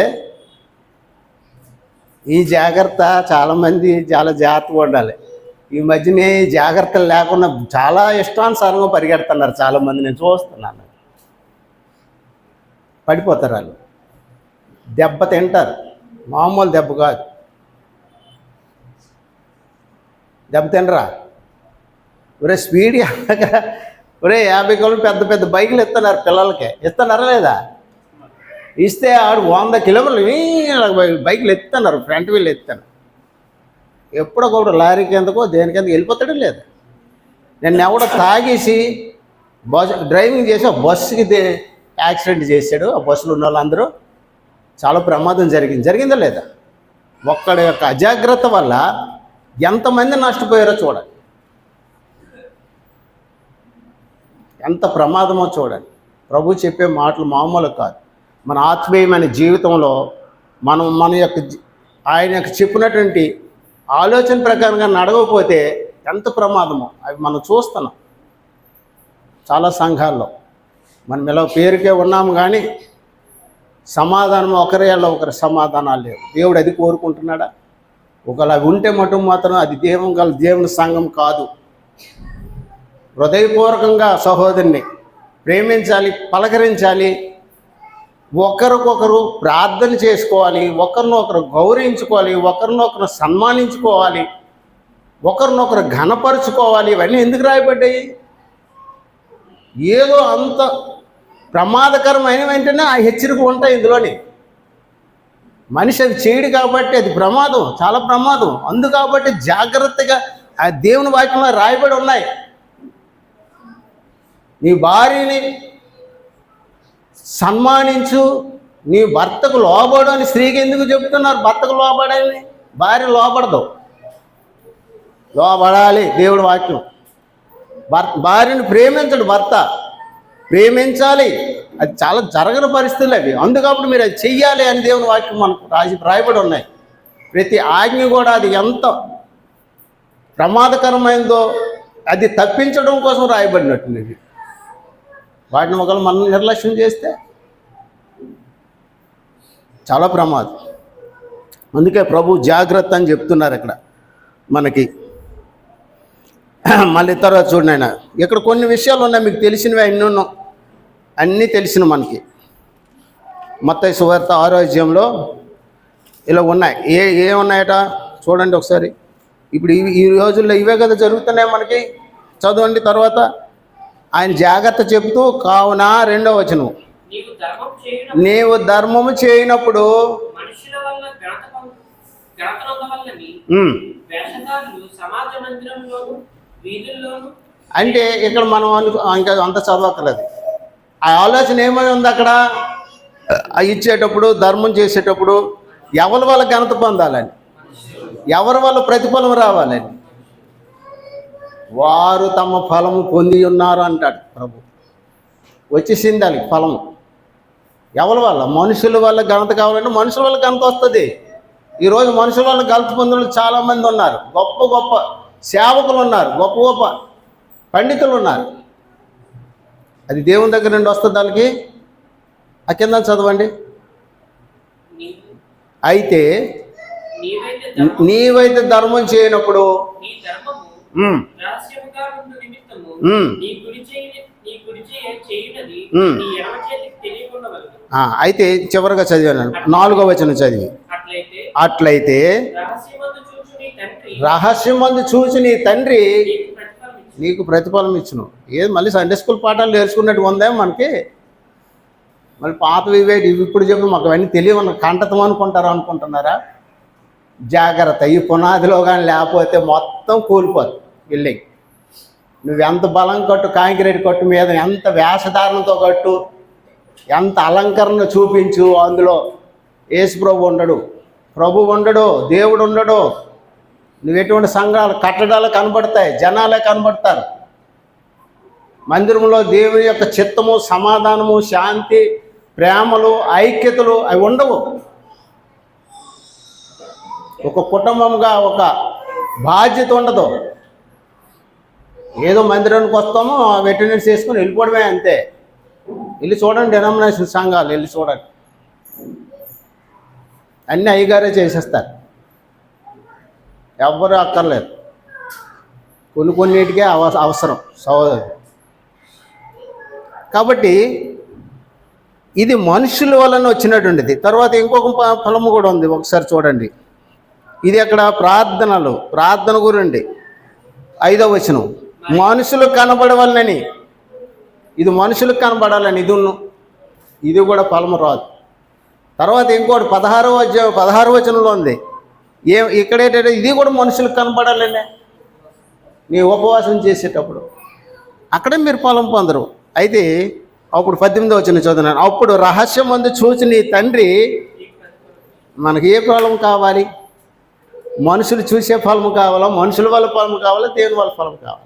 Speaker 1: ఈ జాగ్రత్త చాలామంది చాలా జాగ్రత్తగా ఉండాలి. ఈ మధ్యనే జాగ్రత్తలు లేకుండా చాలా ఇష్టానుసారంగా పరిగెడుతున్నారు చాలామంది. నేను చూస్తున్నాను. పడిపోతారు వాళ్ళు, దెబ్బ తింటారు. మామూలు దెబ్బ కాదు. దెబ్బ తినరా? ఒరే స్పీడ్ ఒరే 50 కిలోమీటర్లు పెద్ద పెద్ద బైకులు ఇస్తున్నారు పిల్లలకి. ఇస్తున్నారా లేదా? ఇస్తే ఆడు 100 కిలోమీటర్లు బైకులు ఎత్తున్నారు, ఫ్రంట్ వీల్ ఎత్తాను. ఎప్పుడో కూడా లారీకి ఎందుకో దేనికెందుకు వెళ్ళిపోతాడు లేదు. నేను ఎవడో తాగేసి డ్రైవింగ్ చేసి ఆ బస్సుకి యాక్సిడెంట్ చేశాడు. ఆ బస్సులో ఉన్న వాళ్ళందరూ చాలా ప్రమాదం జరిగిందా లేదా? ఒక్కడి యొక్క అజాగ్రత్త వల్ల ఎంతమంది నష్టపోయారో చూడండి. ఎంత ప్రమాదమో చూడండి. ప్రభు చెప్పే మాటలు మామూలు కాదు. మన ఆత్మీయమైన జీవితంలో మన యొక్క ఆయన యొక్క చెప్పినటువంటి ఆలోచన ప్రకారంగా నడవకపోతే ఎంత ప్రమాదమో అవి మనం చూస్తున్నాం చాలా సంఘాల్లో. మనం ఇలా పేరుకే ఉన్నాము కానీ సమాధానం ఒకరి సమాధానాలు లేవు. దేవుడు అది కోరుకుంటున్నాడా? ఒకలా ఉంటే మాత్రం అది దేవుని సంఘం కాదు. హృదయపూర్వకంగా సహోదరుని ప్రేమించాలి, పలకరించాలి, ఒకరికొకరు ప్రార్థన చేసుకోవాలి, ఒకరినొకరు గౌరవించుకోవాలి, ఒకరినొకరు సన్మానించుకోవాలి, ఒకరినొకరు ఘనపరుచుకోవాలి. ఇవన్నీ ఎందుకు రాయబడ్డాయి? ఏదో అంత ప్రమాదకరమైన వెంటనే ఆ హెచ్చరిక ఉంటాయి ఇందులోని. మనిషి అది చేయడు కాబట్టి అది ప్రమాదం, చాలా ప్రమాదం. కాబట్టి జాగ్రత్తగా ఆ దేవుని వాక్యంలో రాయబడి ఉన్నాయి. నీ భార్యని సన్మానించు, నీ భర్తకు లోబడు అని స్త్రీకి ఎందుకు చెప్తున్నారు? భర్తకు లోబడని. భార్య లోబడదు, లోబడాలి దేవుడి వాక్యం. భార్యను ప్రేమించడు భర్త, ప్రేమించాలి. అది చాలా జరగని పరిస్థితులు అవి. అందుకప్పుడు మీరు అది చెయ్యాలి అని దేవుని వాక్యం మనకు రాయబడి ఉన్నాయి. ప్రతి ఆజ్ఞ కూడా అది ఎంత ప్రమాదకరమైందో అది తప్పించడం కోసం రాయబడినట్టు. వాటిని ఒకళ్ళు మనం నిర్లక్ష్యం చేస్తే చాలా ప్రమాదం. అందుకే ప్రభు జాగ్రత్త అని చెప్తున్నారు ఇక్కడ మనకి. మళ్ళీ తర్వాత చూడండి, ఆయన ఇక్కడ కొన్ని విషయాలు ఉన్నాయి మీకు తెలిసినవి. అన్నీ తెలిసిన మనకి మత్తయి సువార్త 6వ అధ్యాయంలో ఇలా ఉన్నాయి. ఏమున్నాయట చూడండి ఒకసారి. ఇప్పుడు ఈ రోజుల్లో ఇవే కదా జరుగుతున్నాయి మనకి. చదవండి తర్వాత. ఆయన జాగ్రత్త చెబుతూ, కావున 2వ వచనం, నీవు ధర్మము చేయనప్పుడు అంటే ఇక్కడ మనం ఇంకా అంత చదవక్కర్లేదు. ఆ ఆలోచన ఏమై ఉంది అక్కడ? ఇచ్చేటప్పుడు, ధర్మం చేసేటప్పుడు ఎవరి వల్ల ఘనత పొందాలని, ఎవరి వల్ల ప్రతిఫలం రావాలని, వారు తమ ఫలము పొంది ఉన్నారు అంటాడు ప్రభు. వచ్చేసింది వాళ్ళకి ఫలము. ఎవరి వల్ల? మనుషుల వల్ల ఘనత కావాలంటే మనుషుల వల్ల ఘనత వస్తుంది. ఈరోజు మనుషుల వల్ల ఘనత పొందిన చాలామంది ఉన్నారు. గొప్ప గొప్ప సేవకులు ఉన్నారు, గొప్ప గొప్ప పండితులు ఉన్నారు. అది దేవుని దగ్గర నుండి వస్తుంది వాళ్ళకి. ఆ కింద చదవండి. అయితే నీవైతే ధర్మం చేయనప్పుడు అయితే చివరిగా చదివాను 4వ వచనం చదివి, అట్లయితే రహస్యమందు చూచి నీ తండ్రి నీకు ప్రతిఫలం ఇచ్చును. ఏది మళ్ళీ సండే స్కూల్ పాఠాలు నేర్చుకున్నట్టు ఉందే మనకి. మళ్ళీ పాతవి ఇప్పుడు చెప్పి మాకు అవన్నీ తెలియదు కంటతం అనుకుంటున్నారా? జాగ్రత్త. ఈ పునాదిలో కానీ లేకపోతే మొత్తం కూలిపోదు బిల్డింగ్. నువ్వు ఎంత బలం కట్టు, కాంక్రీట్ కట్టు మీద ఎంత వేషధారణతో కట్టు, ఎంత అలంకరణ చూపించు, అందులో యేసు ప్రభు ఉండడు, ప్రభు ఉండడు, దేవుడు ఉండడు. నువ్వు ఎటువంటి సంఘాలు కట్టడాలు కనబడతాయి, జనాలే కనబడతారు. మందిరంలో దేవుని యొక్క చిత్తము, సమాధానము, శాంతి, ప్రేమలు, ఐక్యతలు అవి ఉండవు. ఒక కుటుంబంగా ఒక బాధ్యత ఉండదు. ఏదో మందిరానికి వస్తామో అటెండెన్స్ చేసుకుని వెళ్ళిపోవడమే అంతే. వెళ్ళి చూడండి, డినామినేషన్ సంఘాలు వెళ్ళి చూడండి, అన్నీ అయ్యగారే చేసేస్తారు, ఎవ్వరూ అక్కర్లేదు. కొన్నిటికే అవసరం సహోదరు. కాబట్టి ఇది మనుషుల వలన వచ్చినటువంటిది. తర్వాత ఇంకొక ఫలము కూడా ఉంది, ఒకసారి చూడండి. ఇది అక్కడ ప్రార్థన గురండి. 5వ వచనం, మనుషులకు కనబడవాలని. ఇది మనుషులకు కనబడాలని ఇది కూడా ఫలము రాదు. తర్వాత ఇంకోటి 16వ వచనంలో ఉంది. ఇక్కడేంటంటే ఇది కూడా మనుషులకు కనబడాలనే. నీ ఉపవాసం చేసేటప్పుడు అక్కడే మీరు ఫలం పొందరు. అయితే అప్పుడు 18వ వచనం చదువున్నాను. అప్పుడు రహస్యమందు చూసి నీ తండ్రి, మనకి ఏ ఫలం కావాలి? మనుషులు చూసే ఫలము కావాలా, మనుషుల వల్ల ఫలం కావాలా, దేవుని వల్ల ఫలం కావాలా?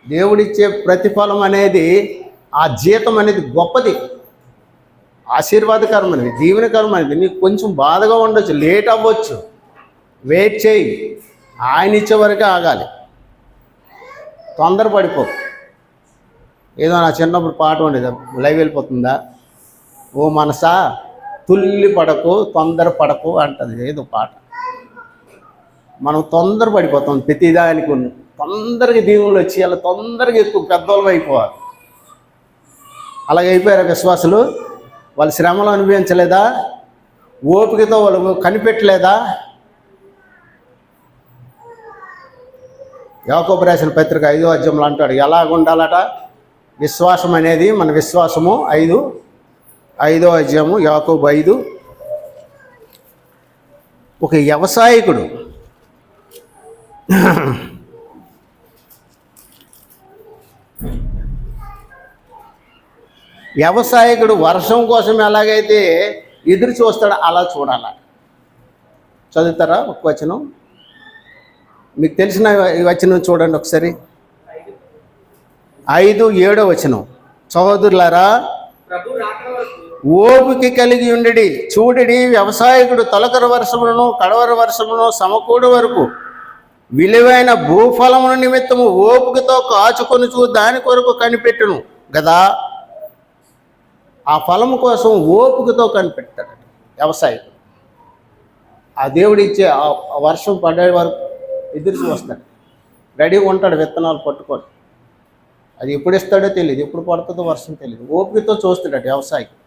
Speaker 1: దేవుడిచ్చే ప్రతిఫలం అనేది, ఆ జీతం అనేది గొప్పది, ఆశీర్వాదకరమైనది, దీవెనకరమైనది. నీకు కొంచెం బాధగా ఉండొచ్చు, లేట్ అవ్వచ్చు, వెయిట్ చేయి. ఆయన ఇచ్చే వరకే ఆగాలి, తొందరపడిపో. ఏదో నా చిన్నప్పుడు పాట ఉండేది, లైవ్ వెళ్ళిపోతుందా, ఓ మనసా తుల్లి పడకు తొందర పడకు అంటది ఏదో పాట. మనం తొందర పడిపోతాం ప్రతిదానికి. తొందరగా దీవులు వచ్చి అలా తొందరగా ఎక్కువ పెద్దవాళ్ళు అయిపోవాలి. అలాగే అయిపోయారు విశ్వాసులు. వాళ్ళు శ్రమలు అనుభవించలేదా? ఓపికతో వాళ్ళు కనిపెట్టలేదా? యాకోబు రాసిన పత్రిక 5వ అధ్యాయంలో అంటాడు ఎలాగుండాలట విశ్వాసం అనేది. మన విశ్వాసము 5వ అధ్యాయము యాకోబు 5. ఒక వ్యవసాయకుడు వర్షం కోసం ఎలాగైతే ఎదురు చూస్తాడో అలా చూడాలి. చదువుతారా ఒక వచనం? మీకు తెలిసిన వచనం చూడండి ఒకసారి. 5:7 వచనం. సహోదరులారా, ఓపిక కలిగి ఉండడి. చూడడి, వ్యవసాయకుడు తొలకరి వర్షములను కడవరి వర్షములను సమకూడు వరకు విలువైన భూఫలముల నిమిత్తము ఓపికతో కాచుకొని దాని కొరకు కనిపెట్టును కదా. ఆ ఫలము కోసం ఓపికతో కనిపెట్టాడు వ్యవసాయకుడు. ఆ దేవుడు ఇచ్చే ఆ వర్షం పడే వరకు ఎదురు చూస్తాడు, రెడీగా ఉంటాడు విత్తనాలు పట్టుకొని. అది ఎప్పుడు ఇస్తాడో తెలియదు, ఎప్పుడు పడుతుందో వర్షం తెలియదు. ఓపికతో చూస్తాడు వ్యవసాయకుడు.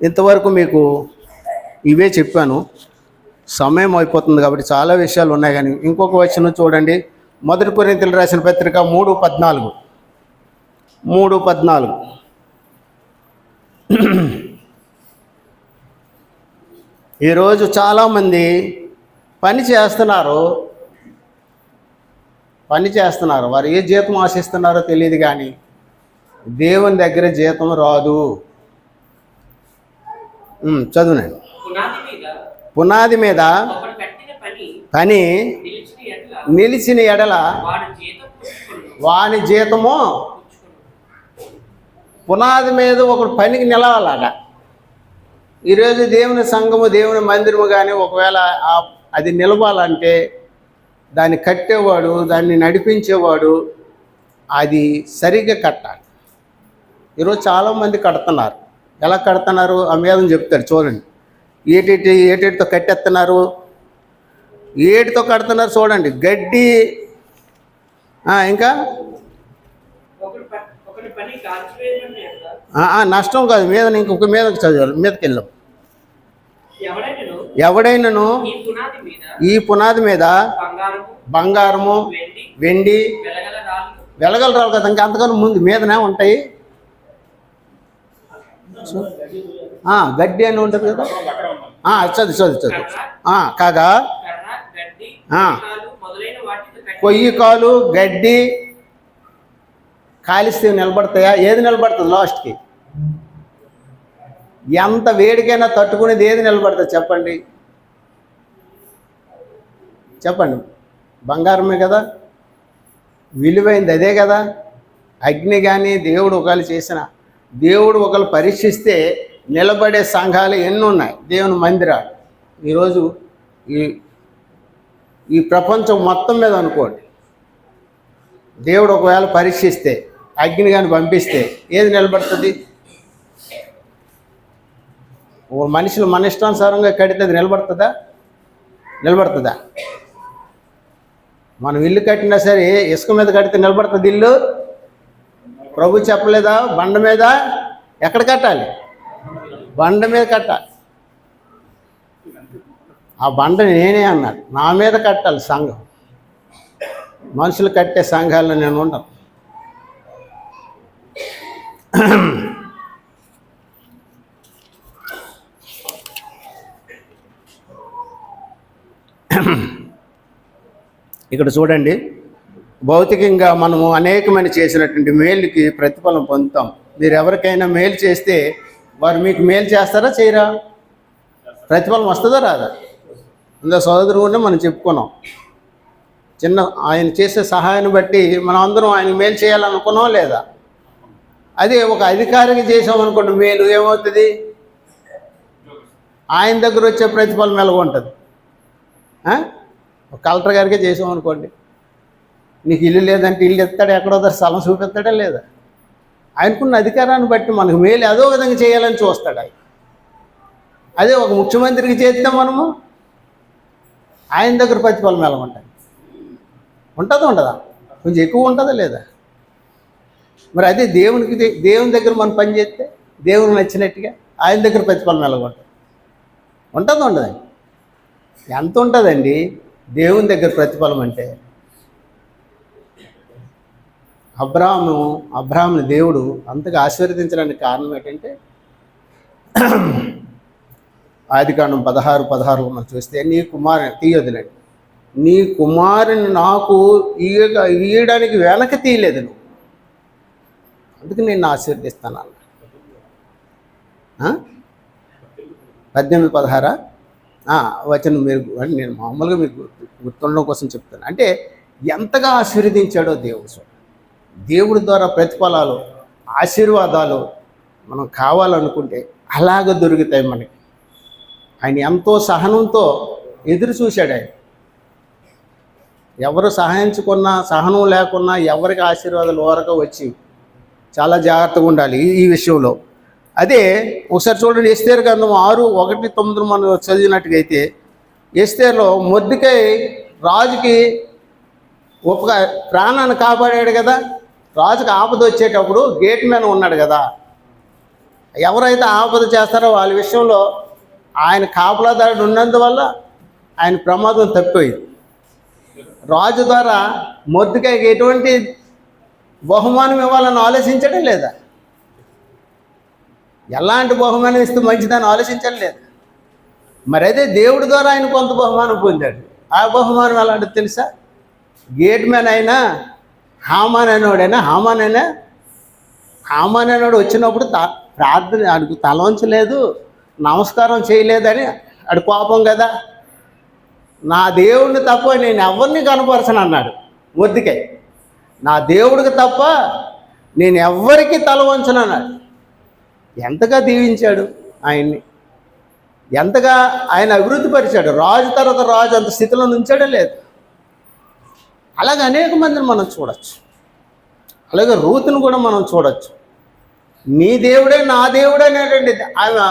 Speaker 1: ఇంతవరకు మీకు ఇవే చెప్పాను, సమయం అయిపోతుంది కాబట్టి చాలా విషయాలు ఉన్నాయి. కానీ ఇంకొక వచనం చూడండి. 1 కొరింథీయులకు రాసిన పత్రిక 3:14. ఈరోజు చాలామంది పని చేస్తున్నారు, వారు ఏ జీతం ఆశిస్తున్నారో తెలియదు, కానీ దేవుని దగ్గర జీతం రాదు. చదువునండి. పునాది మీద పని నిలిచిన ఎడల వాని జీతము. పునాది మీద ఒకడు పనికి నిలవాలట. ఈరోజు దేవుని సంఘము, దేవుని మందిరము కానీ ఒకవేళ అది నిలవాలంటే దాన్ని కట్టేవాడు, దాన్ని నడిపించేవాడు అది సరిగ్గా కట్టాలి. ఈరోజు చాలామంది కడుతున్నారు. ఎలా కడుతున్నారు? ఆ మీద చెప్తారు చూడండి. ఏటితో కట్టేస్తున్నారు, ఏటితో కడుతున్నారు చూడండి. గడ్డి, ఇంకా నష్టం కాదు, మీద ఇంకొక మీదకి చదివాలి, మీదకి వెళ్ళాం. ఎవడైనాను ఈ పునాది మీద బంగారము, వెండి, వెలగల రావు కదా, ఇంకా అంతకన్నా ముందు మీదనే ఉంటాయి. గడ్డి అని ఉంటుంది కదా. చదువు. కాగా కొయ్యి కాలు, గడ్డి, కాలిస్తే నిలబడతాయా? ఏది నిలబడుతుంది లాస్ట్కి? ఎంత వేడికైనా తట్టుకునేది ఏది నిలబడుతుంది చెప్పండి? చెప్పండి. బంగారమే కదా, విలువైంది అదే కదా. అగ్ని కానీ దేవుడు ఒకవేళ చేసిన, దేవుడు ఒకవేళ పరీక్షిస్తే నిలబడే సంఘాలు ఎన్ని ఉన్నాయి, దేవుని మందిరాలు. ఈరోజు ఈ ప్రపంచం మొత్తం మీద అనుకోండి, దేవుడు ఒకవేళ పరీక్షిస్తే, అగ్ని కానీ పంపిస్తే ఏది నిలబడుతుంది? ఓ మనుషులు మన ఇష్టానుసారంగా కడితే అది నిలబడుతుందా? నిలబడుతుందా? మనం ఇల్లు కట్టినా సరే ఇసుక మీద కడితే నిలబడుతుంది ఇల్లు? ప్రభు చెప్పలేదా బండ మీద? ఎక్కడ కట్టాలి? బండ మీద కట్టాలి. ఆ బండ నేనే అన్నాడు, నా మీద కట్టాలి సంఘం. మనుషులు కట్టే సంఘాలను నేను ఉండను. ఇక్కడ చూడండి, భౌతికంగా మనము అనేకమైన చేసినటువంటి మేలుకి ప్రతిఫలం పొందుతాం. మీరు ఎవరికైనా మేలు చేస్తే వారు మీకు మేలు చేస్తారా చేయరా? ప్రతిఫలం వస్తుందా రాదా? ఇందా సోదరుడు కూడా మనం చెప్పుకున్నాం, చిన్న ఆయన చేసే సహాయాన్ని బట్టి మనం అందరం ఆయన మేలు చేయాలనుకున్నాం లేదా? అదే ఒక అధికారికి చేసామనుకోండి మేలు, ఏమవుతుంది? ఆయన దగ్గర వచ్చే ప్రతిఫలం ఎలాగుంటుంది? ఒక కలెక్టర్ గారికే చేసామనుకోండి, నీకు ఇల్లు లేదంటే ఇల్లు ఎత్తాడు, ఎక్కడో స్థలం చూపిస్తాడా లేదా? ఆయనకున్న అధికారాన్ని బట్టి మనకు మేలు అదో విధంగా చేయాలని చూస్తాడు ఆయన. అదే ఒక ముఖ్యమంత్రికి చేస్తే మనము ఆయన దగ్గర ప్రతిఫలం ఎలా ఉంటుంది? ఉంటుందా ఉండదా? కొంచెం ఎక్కువ ఉంటుందా లేదా? మరి అదే దేవుని దగ్గర మనం పని చేస్తే దేవునికి నచ్చినట్టుగా ఆయన దగ్గర ప్రతిఫలం ఎలా ఉంటుంది? ఉంటుందా ఉండదా? ఎంత ఉంటుందండి దేవుని దగ్గర ప్రతిఫలం అంటే? అబ్రాహాముని దేవుడు అంతగా ఆశీర్వదించడానికి కారణం ఏంటంటే, ఆదికాండం 16:16 మనం చూస్తే, నీ కుమారుని తీయొద్దులండి, నీ కుమారుని నాకు ఇయ్యడానికి వెనక తీయలేదు నువ్వు, అందుకు నేను ఆశీర్వదిస్తాను అన్న. 18:16 వచనం మీరు నేను మామూలుగా మీకు గుర్తుండడం కోసం చెప్తాను. అంటే ఎంతగా ఆశీర్వదించాడో దేవుడు. దేవుడి ద్వారా ప్రతిఫలాలు, ఆశీర్వాదాలు మనం కావాలనుకుంటే అలాగ దొరుకుతాయి మనకి. ఆయన ఎంతో సహనంతో ఎదురు చూశాడు. ఆయన ఎవరు సహాయించుకున్నా, సహనం లేకున్నా ఎవరికి ఆశీర్వాదాలు ఓరక వచ్చి చాలా జాగ్రత్తగా ఉండాలి ఈ విషయంలో. అదే ఒకసారి చూడండి, ఎస్తేరు గ్రంథం 6:1-9 మనం చదివినట్టుగా అయితే, ఎస్తేరులో మొర్దెకై రాజుకి ప్రాణాన్ని కాపాడాడు కదా. రాజుకి ఆపద వచ్చేటప్పుడు గేట్ మ్యాన్ ఉన్నాడు కదా, ఎవరైతే ఆపద చేస్తారో వాళ్ళ విషయంలో ఆయన కాపలాదారుడు ఉన్నందువల్ల ఆయన ప్రమాదం తప్పిపోయింది. రాజు ద్వారా మొర్దెకైకి ఎటువంటి బహుమానం ఇవ్వాలని ఆలోచించడం లేదా? ఎలాంటి బహుమానం ఇస్తే మంచిదని ఆలోచించడం లేదా? మరి అదే దేవుడి ద్వారా ఆయన కొంత బహుమానం పొందాడు. ఆ బహుమానం ఎలాంటిది తెలుసా? గేట్ మ్యాన్ అయినా హామాన్ అనేవాడు వచ్చినప్పుడు ప్రార్థన అడుగు తలంచలేదు, నమస్కారం చేయలేదని అడు కోపం కదా. నా దేవుడిని తప్ప నేను ఎవరిని కనపరచను అన్నాడు మొర్దెకై. నా దేవుడికి తప్ప నేను ఎవ్వరికి తల వంచను అన్నాడు. ఎంతగా దీవించాడు ఆయన్ని, ఎంతగా ఆయన అభివృద్ధి పరిచాడు. రాజు తర్వాత రాజు అంత స్థితిలో నుంచాడే లేదు. అలాగే అనేక మందిని మనం చూడొచ్చు. అలాగే రూతును కూడా మనం చూడొచ్చు. నీ దేవుడే నా దేవుడే అనేటువంటి ఆమె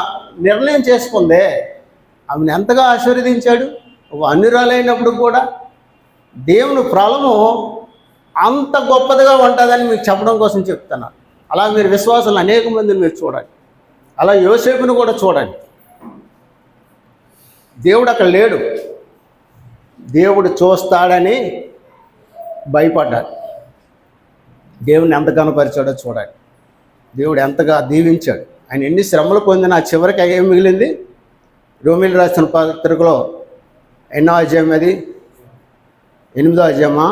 Speaker 1: నిర్ణయం చేసుకుందే. ఆమెను ఎంతగా ఆశీర్వదించాడు. అన్యురాలైనప్పుడు కూడా దేవుని ఫలము అంత గొప్పదిగా ఉంటుందని మీకు చెప్పడం కోసం చెప్తున్నాను. అలా మీరు విశ్వాసాలు అనేక మందిని మీరు చూడండి. అలా యోసేపుని కూడా చూడండి. దేవుడు అక్కడ లేడు, దేవుడు చూస్తాడని భయపడ్డాడు. దేవుని ఎంత కనపరిచాడో చూడండి. దేవుడు ఎంతగా దీవించాడు. ఆయన ఎన్ని శ్రమలు పొందినా చివరికి ఏం మిగిలింది? రోమీయులు రాసిన పత్రికలో ఎన్నో అధ్యాయం, అది 8వ అధ్యాయమా,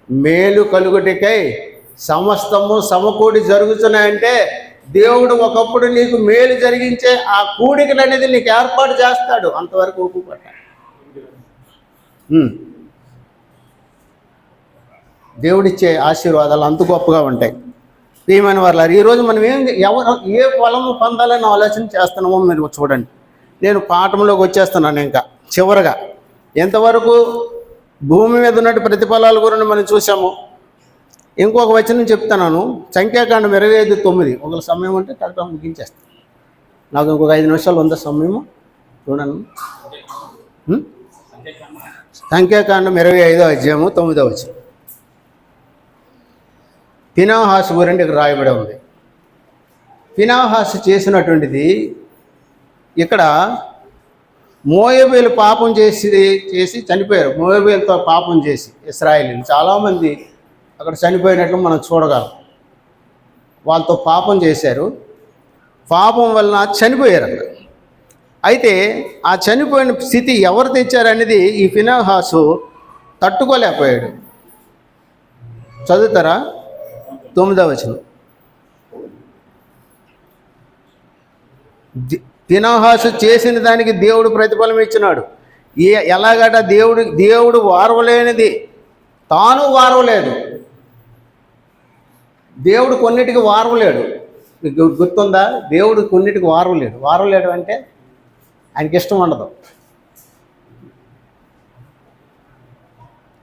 Speaker 1: మేలు కలుగుటికై సమస్తము సమకూడి జరుగుతున్నాయంటే దేవుడు ఒకప్పుడు నీకు మేలు జరిగించే ఆ కూడికలు అనేది నీకు ఏర్పాటు చేస్తాడు. అంతవరకు ఒప్పుపట్ట. దేవుడిచ్చే ఆశీర్వాదాలు అంత గొప్పగా ఉంటాయి. ప్రియమైన వారు, ఈరోజు మనం ఏ ఫలము పొందాలని ఆలోచన చేస్తున్నామో మీరు చూడండి. నేను పాఠంలోకి వచ్చేస్తున్నాను. ఇంకా చివరగా ఎంతవరకు భూమి మీద ఉన్నట్టు ప్రతిఫలాల గురించి మనం చూసాము. ఇంకొక వచనం చెప్తున్నాను. సంఖ్యాకాండం 25:9. ఒకళ్ళ సమయం ఉంటే కరెక్ట్గా ముగించేస్తాను. నాకు ఇంకొక 5 నిమిషాలు ఉందా సమయము? చూడండి. సంఖ్యాకాండం 25:9. ఫీనెహాసు గురించి ఇక్కడ రాయబడి ఉంది. ఫీనెహాసు చేసినటువంటిది ఇక్కడ మోయాబీలు పాపం చేసి చనిపోయారు. మోయాబీలతో పాపం చేసి ఇశ్రాయేలీయులు చాలామంది అక్కడ చనిపోయినట్లు మనం చూడగలం. వాళ్ళతో పాపం చేశారు. పాపం వలన చనిపోయారు అక్కడ. అయితే ఆ చనిపోయిన స్థితి ఎవరు తెచ్చారనేది ఈ ఫీనెహాసు తట్టుకోలేకపోయాడు. చదువుతారా? 9వ వచనం. ఫీనెహాసు చేసిన దానికి దేవుడు ప్రతిఫలం ఇచ్చినాడు. ఎలాగట? దేవుడు వారవలేనిది తాను వారవలేదు. దేవుడు కొన్నిటికి వారవలేడు. మీకు గుర్తుందా? దేవుడు కొన్నిటికి వారవలేడు అంటే ఆయనకి ఇష్టం ఉండదు.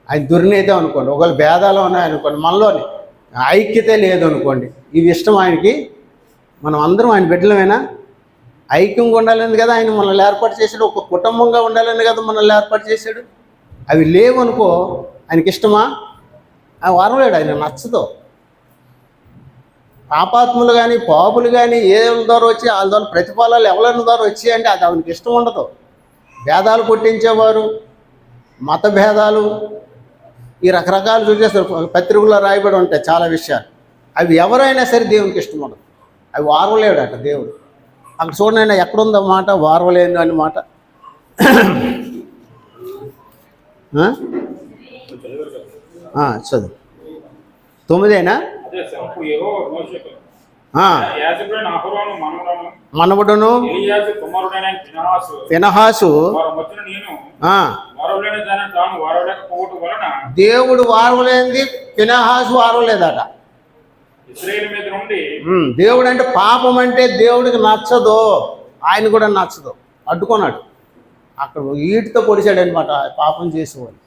Speaker 1: ఆయన దుర్నీతి అనుకోండి, ఒకవేళ భేదాలు ఉన్నాయనుకోండి, మనలోని ఐక్యత లేదు అనుకోండి, ఇవి ఇష్టం ఆయనకి. మనం అందరం ఆయన బిడ్డలమైనా ఐక్యంగా ఉండాలని కదా ఆయన మనల్ని ఏర్పాటు చేశాడు. ఒక కుటుంబంగా ఉండాలని కదా మనల్ని ఏర్పాటు చేశాడు. అవి లేవనుకో ఆయనకి ఇష్టమా? ఆయన వారవలేడు, ఆయన నచ్చదు. పాపాత్ములు కానీ పాపులు కానీ ఏ ద్వారా వచ్చి వాళ్ళ ద్వారా ప్రతిఫలాలు ఎవరి ద్వారా వచ్చాయి అంటే అది ఆయనకి ఇష్టం ఉండదు. భేదాలు పుట్టించేవారు, మత భేదాలు, ఈ రకరకాలు చూసేస్తారు. పత్రికల్లో రాయబడి ఉంటాయి చాలా విషయాలు. అవి ఎవరైనా సరే దేవునికి ఇష్టం ఉండదు. అవి వారవలేడు అట దేవుడు. అక్కడ చూడండి, ఎక్కడుందో మాట వారవలేను అని మాట. చదువు 9. మనవడును ఫీనెహాసు దేవుడు వారవలేనిది ఫీనెహాసు వారవలేదట. దేవుడు అంటే పాపం అంటే దేవుడికి నచ్చదు, ఆయన కూడా నచ్చదు. అడ్డుకున్నాడు. అక్కడ ఈటితో పొడిచాడు అనమాట పాపం చేసేవాళ్ళు.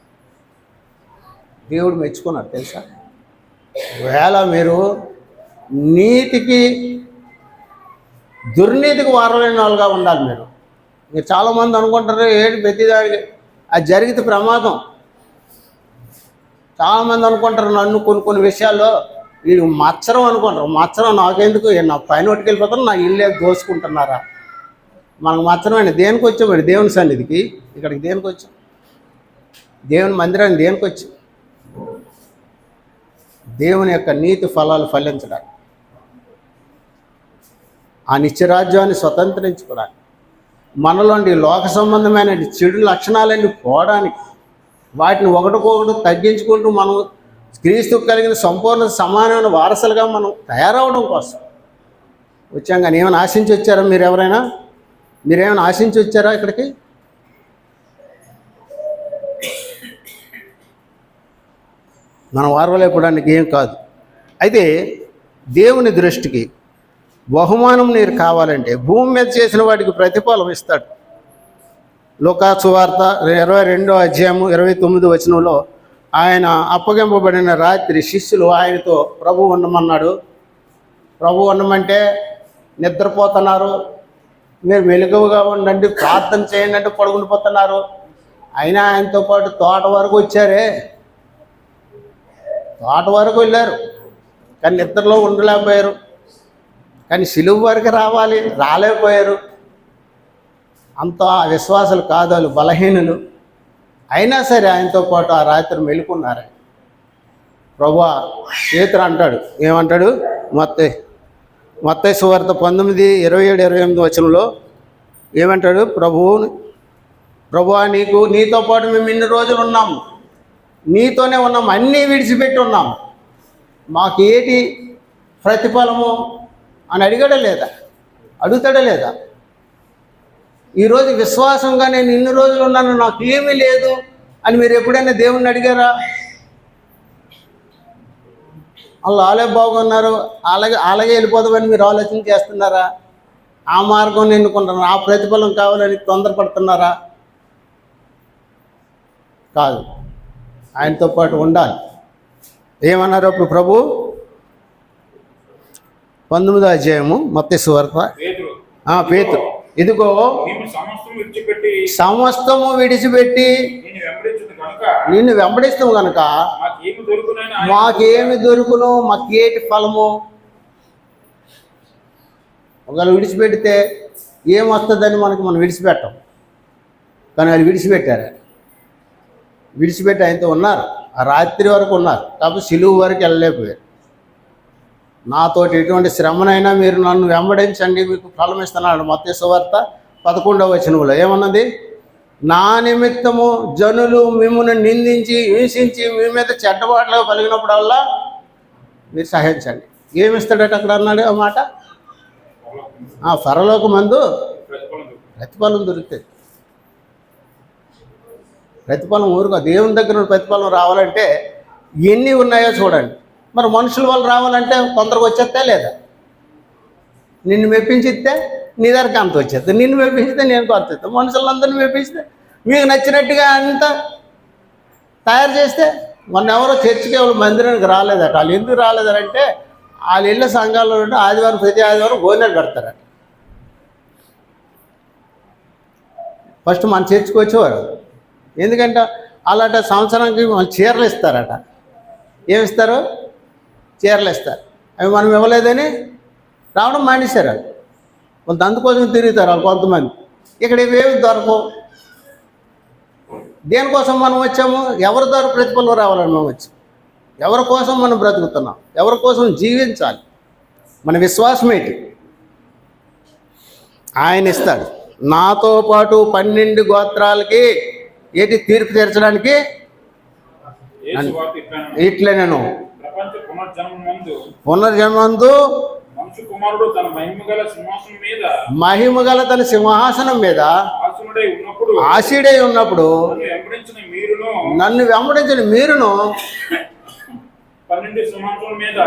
Speaker 1: దేవుడు మెచ్చుకున్నాడు తెలుసా. వేళ మీరు నీతికి దుర్నీతికి వారలేని వాళ్ళుగా ఉండాలి. మీరు చాలామంది అనుకుంటారు ఏడు ప్రతిదానికి అది జరిగితే ప్రమాదం. చాలామంది అనుకుంటారు నన్ను కొన్ని విషయాల్లో వీడు మచ్చరం అనుకుంటారు. మచ్చరం నాకెందుకు, నా పైన ఒకటికి వెళ్ళిపోతారు, నా ఇల్లే దోసుకుంటున్నారా? మనకు మచ్చరమైన దేనికి వచ్చామండి? దేవుని సన్నిధికి. ఇక్కడికి దేనికి వచ్చాం? దేవుని మందిరాన్ని దేనికి వచ్చాం? దేవుని యొక్క నీతి ఫలాలు ఫలించడానికి, ఆ నిత్యరాజ్యాన్ని స్వతంత్రించుకోవడానికి, మనలోని లోక సంబంధమైన చెడు లక్షణాలన్నీ పోవడానికి, వాటిని ఒకటికొకటి తగ్గించుకుంటూ మనం క్రీస్తుకు కలిగిన సంపూర్ణ సమానమైన వారసులుగా మనం తయారవడం కోసం వచ్చాం. కానీ ఏమైనా ఆశించి వచ్చారా? మీరేమైనా ఆశించి వచ్చారా ఇక్కడికి? మనం వారవలేకపోవడానికి ఏం కాదు. అయితే దేవుని దృష్టికి బహుమానం నీరు కావాలంటే భూమి మీద చేసిన వాటికి ప్రతిఫలం ఇస్తాడు. లూకా సువార్త 22:29 వచనంలో ఆయన అప్పగింపబడిన రాత్రి శిష్యులు ఆయనతో ప్రభు ఉండమన్నాడు. ప్రభు ఉండమంటే నిద్రపోతున్నారు, మీరు మెలకువగా ఉండండి, ప్రార్థన చేయండి అంటే పడుకుండిపోతున్నారు. అయినా ఆయనతో పాటు తోట వరకు వచ్చారే, తోట వరకు వెళ్ళారు, కానీ నిద్రలో ఉండలేకపోయారు. కానీ సిలువ వరకు రాలేకపోయారు. అంత విశ్వాసాలు కాదు, వాళ్ళు బలహీనులు. అయినా సరే ఆయనతో పాటు ఆ రాత్రి మెలుకున్నారు. ప్రభువా పేతురు అంటాడు, ఏమంటాడు? మత్తయి సువార్త 19:27-28 వచనంలో ఏమంటాడు? ప్రభువా నీతో పాటు మేము ఇన్ని రోజులు ఉన్నాము, నీతోనే ఉన్నాము, అన్నీ విడిచిపెట్టి ఉన్నాము, మాకు ఏటి ప్రతిఫలము అని అడిగాడా లేదా? అడుగుతాడా లేదా? ఈరోజు విశ్వాసంగా నేను ఇన్ని రోజులు ఉన్నాను, నాకు ఏమీ లేదు అని మీరు ఎప్పుడైనా దేవుణ్ణి అడిగారా? వాళ్ళు అలాగే బాగున్నారు, అలాగే వెళ్ళిపోదామని మీరు ఆలోచన చేస్తున్నారా? ఆ మార్గం ఎన్నుకుంటున్నారా? ఆ ప్రతిఫలం కావాలని తొందరపడుతున్నారా? కాదు, ఆయనతో పాటు ఉండాలి. ఏమన్నారు అప్పుడు ప్రభు? 19వ అధ్యాయము మత్తయి సువార్త. పేతురు, ఇదిగో సమస్తము విడిచిపెట్టి నిన్ను వెంబడిస్తాము కనుక మాకేమి దొరుకును, మాకేటి ఫలము? ఒకవేళ విడిచిపెడితే ఏమొస్తుందని మనం విడిచిపెట్టాం, కానీ వాళ్ళు విడిచిపెట్టారు. విడిచిపెట్టి ఆయనతో ఉన్నారు, ఆ రాత్రి వరకు ఉన్నారు, కాబట్టి సిలువు వరకు వెళ్ళలేకపోయారు. నాతోటి ఎటువంటి శ్రమనైనా మీరు నన్ను వెంబడించండి, మీకు ఫలం ఇస్తున్నాడు. మత్తయి సువార్త 11వ వచనంలో ఏమన్నది? నా నిమిత్తము జనులు మిమ్మల్ని నిందించి హింసించి మీ మీద చెడ్డబాట్లు పలిగినప్పుడల్లా మీరు సహించండి. ఏమిస్తాడట అక్కడ అన్నాడు ఆ మాట? పరలోకమందు ప్రతిఫలం దొరుకుతుంది. ప్రతిఫలం ఊరుగా దేవుని దగ్గర ప్రతిఫలం రావాలంటే ఎన్ని ఉన్నాయో చూడండి. మరి మనుషుల వల్ల రావాలంటే తొందరగా వచ్చేస్తే లేదా? నిన్ను మెప్పించిస్తే నీ దగ్గరకు అంత వచ్చేస్తుంది, నిన్ను మెప్పించితే నేను కొత్త ఇస్తాను, మనుషులందరినీ మెప్పిస్తే మీకు నచ్చినట్టుగా అంత తయారు చేస్తే. మొన్న ఎవరో చర్చికి ఎవరు మందిరానికి రాలేదట. వాళ్ళు ఎందుకు రాలేదంటే వాళ్ళు ఇళ్ళ సంఘాల్లో ఆదివారం ప్రతి ఆదివారం భోజనాలు పెడతారట. ఫస్ట్ మన చర్చికి వచ్చేవారు, ఎందుకంటే అలాంటి సంవత్సరానికి వాళ్ళు చీరలు ఇస్తారట. ఏమిస్తారు? చీరలు ఇస్తారు. అవి మనం ఇవ్వలేదని రావడం మానేశారు. వాళ్ళు అందుకోసం తిరుగుతారు వాళ్ళు కొంతమంది. ఇక్కడ ఇవేమి దొరకవు. దేనికోసం మనం వచ్చాము? ఎవరి ద్వారా ప్రతిఫలం రావాలని మనం వచ్చాం. ఎవరి కోసం మనం బ్రతుకుతున్నాం? ఎవరి కోసం జీవించాలి? మన విశ్వాసం ఏంటి? ఆయన ఇస్తాడు. నాతో పాటు 12 గోత్రాలకి ఏంటి తీర్పు తీర్చడానికి ఇట్లే నేను పునర్జన్మందు మహిమగల తన సింహాసనం మీద ఆశీడై ఉన్నప్పుడు నన్ను వెంబడించిన మీరును
Speaker 2: 12 సింహాసనం మీద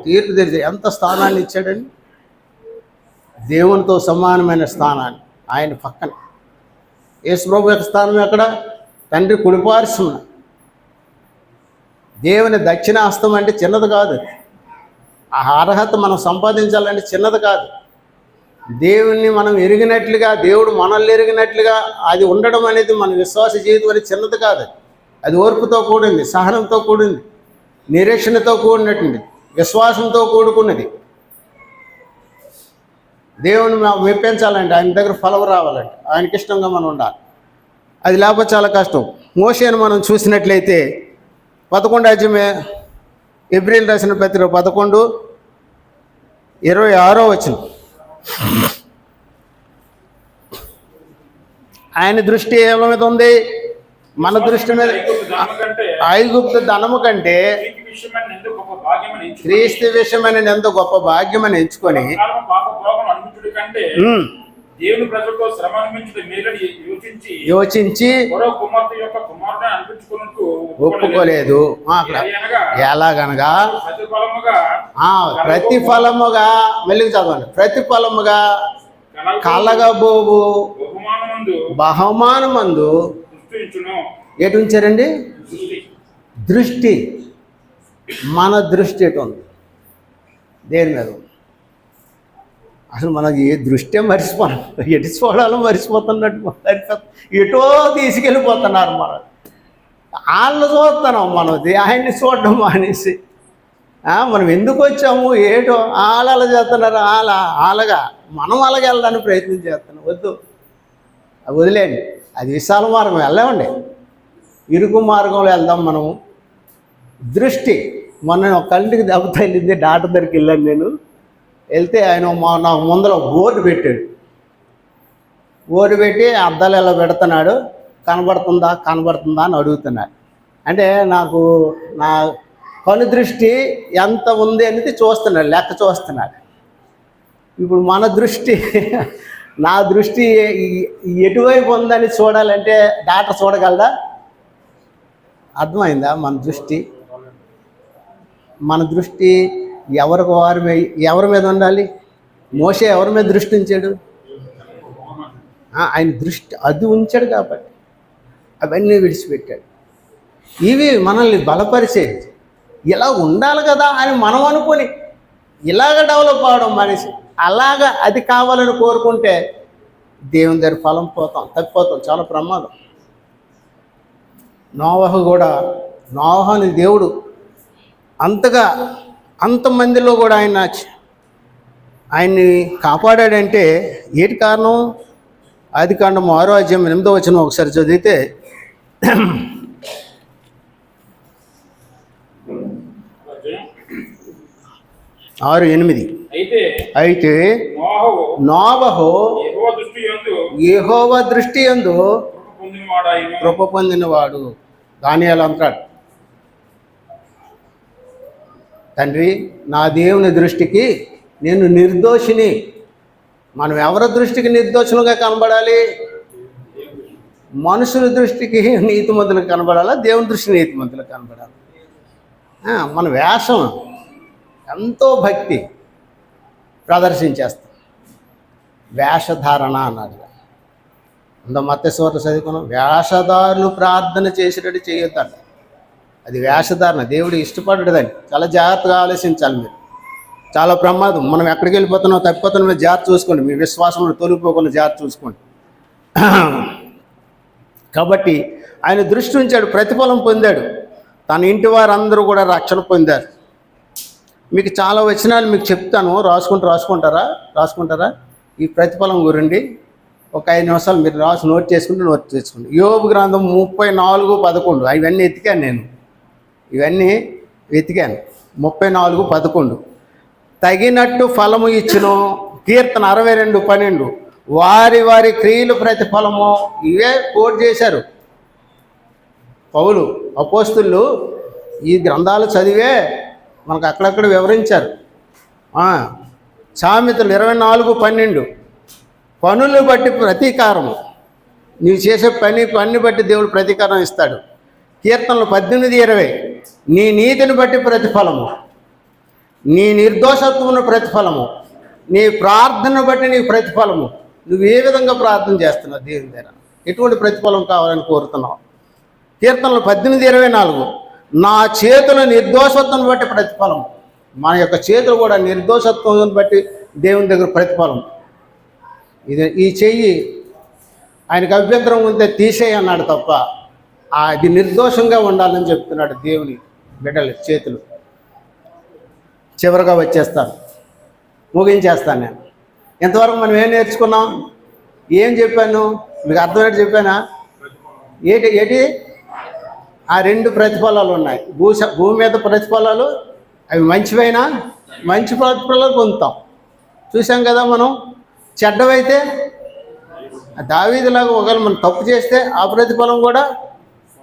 Speaker 1: తీర్పు తీర్చి ఎంత స్థానాన్ని ఇచ్చాడండి? దేవునితో సమానమైన స్థానాన్ని ఆయన పక్కన. యేసు ప్రభు యొక్క స్థానం ఎక్కడ? తండ్రి కుడిపార్శ్వన. దేవుని దక్షిణాస్తం అంటే చిన్నది కాదు. ఆ అర్హత మనం సంపాదించాలంటే చిన్నది కాదు. దేవుణ్ణి మనం ఎరిగినట్లుగా, దేవుడు మనల్ని ఎరిగినట్లుగా అది ఉండడం అనేది మన విశ్వాస జీవితం అనేది చిన్నది కాదు. అది ఓర్పుతో కూడింది, సహనంతో కూడింది, నిరీక్షణతో కూడినటువంటి, విశ్వాసంతో కూడుకున్నది. దేవుని మెప్పించాలంటే, ఆయన దగ్గర ఫలం రావాలంటే, ఆయనకి ఇష్టంగా మనం ఉండాలి. అది లేకపోతే చాలా కష్టం. మోషేను మనం చూసినట్లయితే 11వ అధ్యాయమే ఎబ్రీలు రాసిన పత్రిక 11:26 వచనం. ఆయన దృష్టి ఎవరి మీద ఉంది? మన దృష్టి మీద. ఐగుప్తు ధనము కంటే క్రీస్తు విషయమైన ఎంతో గొప్ప భాగ్యమని ఎంచుకొని
Speaker 2: దేవుని ప్రజలతో శ్రమ
Speaker 1: యోచించి ఒప్పుకోలేదు. ఎలాగనగా ప్రతిఫలముగా మెల్లిగా చదవండి. ప్రతిఫలముగా కలగబోవు బహుమానమందు ఎటు ఉంచారండి? దృష్టి. మన దృష్టి ఎటు ఉంది? దేని మీద? అసలు మనకి ఏ దృష్టి మర్చిపోతాం. ఎటు చూడాలో మర్చిపోతున్నట్టు ఎటో తీసుకెళ్ళిపోతున్నారు. మనం వాళ్ళని చూస్తున్నాం, మనం ఆయన్ని చూడడం మానేసి మనం ఎందుకు వచ్చాము ఏటో వాళ్ళు అలా చేస్తున్నారు. అలాగా మనం అలాగే వెళ్ళడానికి ప్రయత్నం చేస్తున్నాం. వద్దు, అది వదిలేండి. అది విశాల మార్గం, వెళ్ళామండి. ఇరుకు మార్గంలో వెళ్దాం మనము. దృష్టి. మొన్న ఒక కంటికి దెబ్బ తగిలింది, డాక్టర్ దగ్గరికి వెళ్ళాను నేను. వెళ్తే ఆయన నాకు ముందర బోర్డు పెట్టాడు. బోర్డు పెట్టి అద్దాలు ఎలా పెడుతున్నాడు, కనబడుతుందా అని అడుగుతున్నాడు. అంటే నాకు నా కను దృష్టి ఎంత ఉంది అనేది చూస్తున్నాడు, లెక్క చూస్తున్నాడు. ఇప్పుడు మన దృష్టి నా దృష్టి ఎటువైపు ఉందని చూడాలంటే డాక్టర్ చూడగలదా? అర్థమైందా? మన దృష్టి ఎవరి మీద ఉండాలి? మోషే ఎవరి మీద దృష్టి ఉంచాడు? ఆయన దృష్టి అది ఉంచాడు కాబట్టి అవన్నీ విడిచిపెట్టాడు. ఇవి మనల్ని బలపరిచేది. ఇలా ఉండాలి కదా అని మనం అనుకొని ఇలాగ డెవలప్ అవడం మనిషి అలాగా అది కావాలని కోరుకుంటే దేవుని దగ్గర ఫలం తప్పిపోతాం. చాలా ప్రమాదం. నోవహు కూడా, నోవహుని దేవుడు అంతమందిలో కూడా ఆయన్ని కాపాడాడంటే ఏంటి కారణం? ఆదికాండం 6వ అధ్యాయం 8వ వచనం ఒకసారి చదివితే, 6:8 అయితే నోవహు యెహోవా దృష్టి యందు కృప పొందినవాడు. దానియేలు అంటాడు, తండ్రి నా దేవుని దృష్టికి నేను నిర్దోషిని. మనం ఎవరి దృష్టికి నిర్దోషులుగా కనబడాలి? మనుషుల దృష్టికి నీతిమంతులకు కనబడాలా? దేవుని దృష్టికి నీతిమంతులకు కనబడాలి. మన వేషం ఎంతో భక్తి ప్రదర్శించేస్తాం. వేషధారణ అన్నాడు. మత్తయి చదువుకున్నాం, వేషధారులు ప్రార్థన చేసేటట్టు చేయొద్దంట. అది వేషధారణ, దేవుడు ఇష్టపడదని. చాలా జాగ్రత్తగా ఆలోచించాలి మీరు. చాలా ప్రమాదం. మనం ఎక్కడికి వెళ్ళిపోతున్నాం, తప్పిపోతున్నాం, మీరు జాగ్రత్త చూసుకోండి. మీ విశ్వాసంలో తొలిగిపోకుండా జాగ్రత్త చూసుకోండి. కాబట్టి ఆయన దృష్టి ఉంచాడు, ప్రతిఫలం పొందాడు. తన ఇంటి వారందరూ కూడా రక్షణ పొందారు. మీకు చాలా వచనాలు మీకు చెప్తాను, రాసుకుంటారా? ఈ ప్రతిఫలం గురించి ఒక 5 నిమిషాలు మీరు నోట్ చేసుకోండి. యోబు గ్రంథం 34:11 ఇవన్నీ ఎతికాను నేను. 34:11 తగినట్టు ఫలము ఇచ్చును. కీర్తన 62:12 వారి క్రియలు ప్రతిఫలము. ఇవే కోట్ చేశారు పౌలు, అపోస్తులు. ఈ గ్రంథాలు చదివే మనకు అక్కడక్కడ వివరించారు. సామెతలు 24:12 పనులు బట్టి ప్రతీకారము. నీవు చేసే పని బట్టి దేవుడు ప్రతీకారం ఇస్తాడు. కీర్తనలు 18:20 నీ నీతిని బట్టి ప్రతిఫలము, నీ నిర్దోషత్వమును ప్రతిఫలము, నీ ప్రార్థనను బట్టి నీ ప్రతిఫలము. నువ్వు ఏ విధంగా ప్రార్థన చేస్తున్నావు దేవుని దగ్గర, ఎటువంటి ప్రతిఫలం కావాలని కోరుతున్నావు? కీర్తనలు 18:24 నా చేతుల నిర్దోషత్వం బట్టి ప్రతిఫలం. మన యొక్క చేతులు కూడా నిర్దోషత్వం బట్టి దేవుని దగ్గర ప్రతిఫలం. ఈ చెయ్యి ఆయనకు అభ్యంతరం ఉంటే తీసేయి అన్నాడు తప్ప అది నిర్దోషంగా ఉండాలని చెప్తున్నాడు దేవుని బిడ్డలు చేతులు. చివరిగా ముగించేస్తాను నేను. ఇంతవరకు మనం ఏం నేర్చుకున్నాం? ఏం చెప్పాను మీకు? అర్థమైనట్టు చెప్పానా? ఏంటి ఆ 2 ప్రతిఫలాలు ఉన్నాయి. భూమి మీద ప్రతిఫలాలు, అవి మంచివైనా మంచి ప్రతిఫలాలు పొందుతాం. చూసాం కదా మనం. చెడ్డవైతే దావీదులాగా ఒకవేళ మనం తప్పు చేస్తే ఆ ప్రతిఫలం కూడా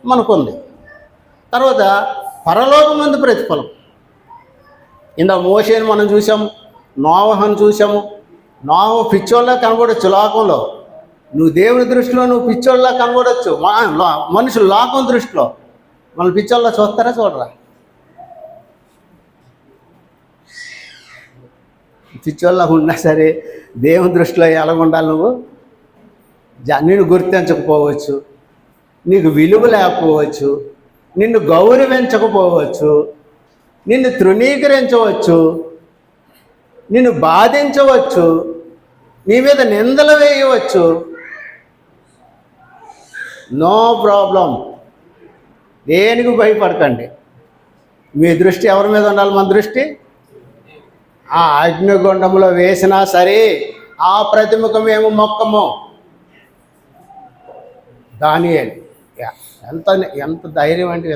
Speaker 1: మనకుంది. తర్వాత పరలోకమందు ప్రతిఫలం. ఇందా మోషేని మనం చూసాము, నోవహుని చూసాము. నోవహు పిచ్చోళ్ళ కనబడవచ్చు లోకంలో. నువ్వు దేవుని దృష్టిలో నువ్వు పిచ్చోళ్ళ కనబడవచ్చు. మనుషులు లోకం దృష్టిలో మన పిచ్చోళ్ళ చూస్తారా? చూడరా? పిచ్చోళ్ళ ఉన్నా సరే దేవుని దృష్టిలో ఎలా ఉండాలి? నువ్వు నిన్ను గుర్తించకపోవచ్చు, నీకు విలువ లేకపోవచ్చు, నిన్ను గౌరవించకపోవచ్చు, నిన్ను తృణీకరించవచ్చు, నిన్ను బాధించవచ్చు, నీ మీద నిందలు వేయవచ్చు. No problem. దేనికి భయపడకండి. మీ దృష్టి ఎవరి మీద ఉండాలి? మన దృష్టి ఆ అగ్నిగుండంలో వేసినా సరే ఆ ప్రతిమకు మేము మొక్కము. దానియేలు ఎంత ధైర్యం అంటే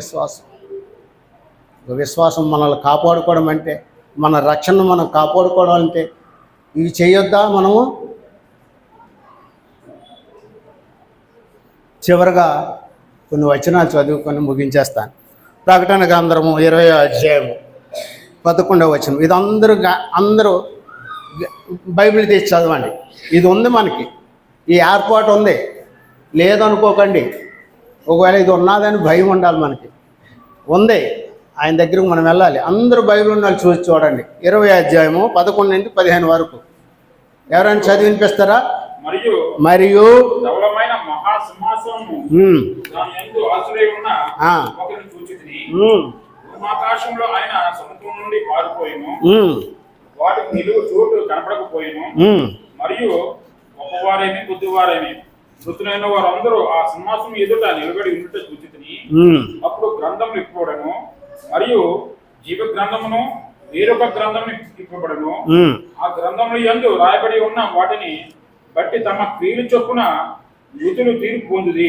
Speaker 1: విశ్వాసం మనల్ని కాపాడుకోవడం అంటే, మన రక్షణను మనం కాపాడుకోవడం అంటే ఇవి చేయొద్దా మనము? చివరగా కొన్ని వచనాలు చదువుకొని ముగించేస్తాను. ప్రకటన గ్రంథము 20వ అధ్యాయము 11వ వచనం. ఇది అందరూ బైబిల్ తీసి చదవండి. ఇది ఉంది మనకి, ఈ ఏర్పాటు ఉంది, లేదనుకోకండి. ఒకవేళ ఇది ఉన్నదని భయం ఉండాలి మనకి. ఉంది, ఆయన దగ్గరకు మనం వెళ్ళాలి. అందరూ బైబిల్ ఉన్న వాళ్ళు చూసి చూడండి. 20వ అధ్యాయము 11 నుండి 15 వరకు. ఎవరైనా చదివినిపిస్తారా? మరియు
Speaker 2: ధవళమైన మహాసింహాసనము దాని యందు ఆశ్రయ ఉన్న ఒకరిని చూచితిని. ఆకాశంలో ఆయన సముద్రం నుండి పారిపోయిను, వాటికి నిలువు చోటు కనపడకపోయిను. మరియు గొప్పవారేమి కొద్దివారేమి మృతులైన వారందరూ ఆ సింహాసనం ఎదుట నిలబడి ఉండుట చూచితిని. అప్పుడు గ్రంథం ఇప్పబడను, మరియు జీవ గ్రంథమును వేరొక గ్రంథం ఇప్పబడను. ఆ గ్రంథముల యందు రాయబడి ఉన్న వాటిని బట్టి తమ క్రియలు చొప్పున మృతులు తీర్పు పొందుది.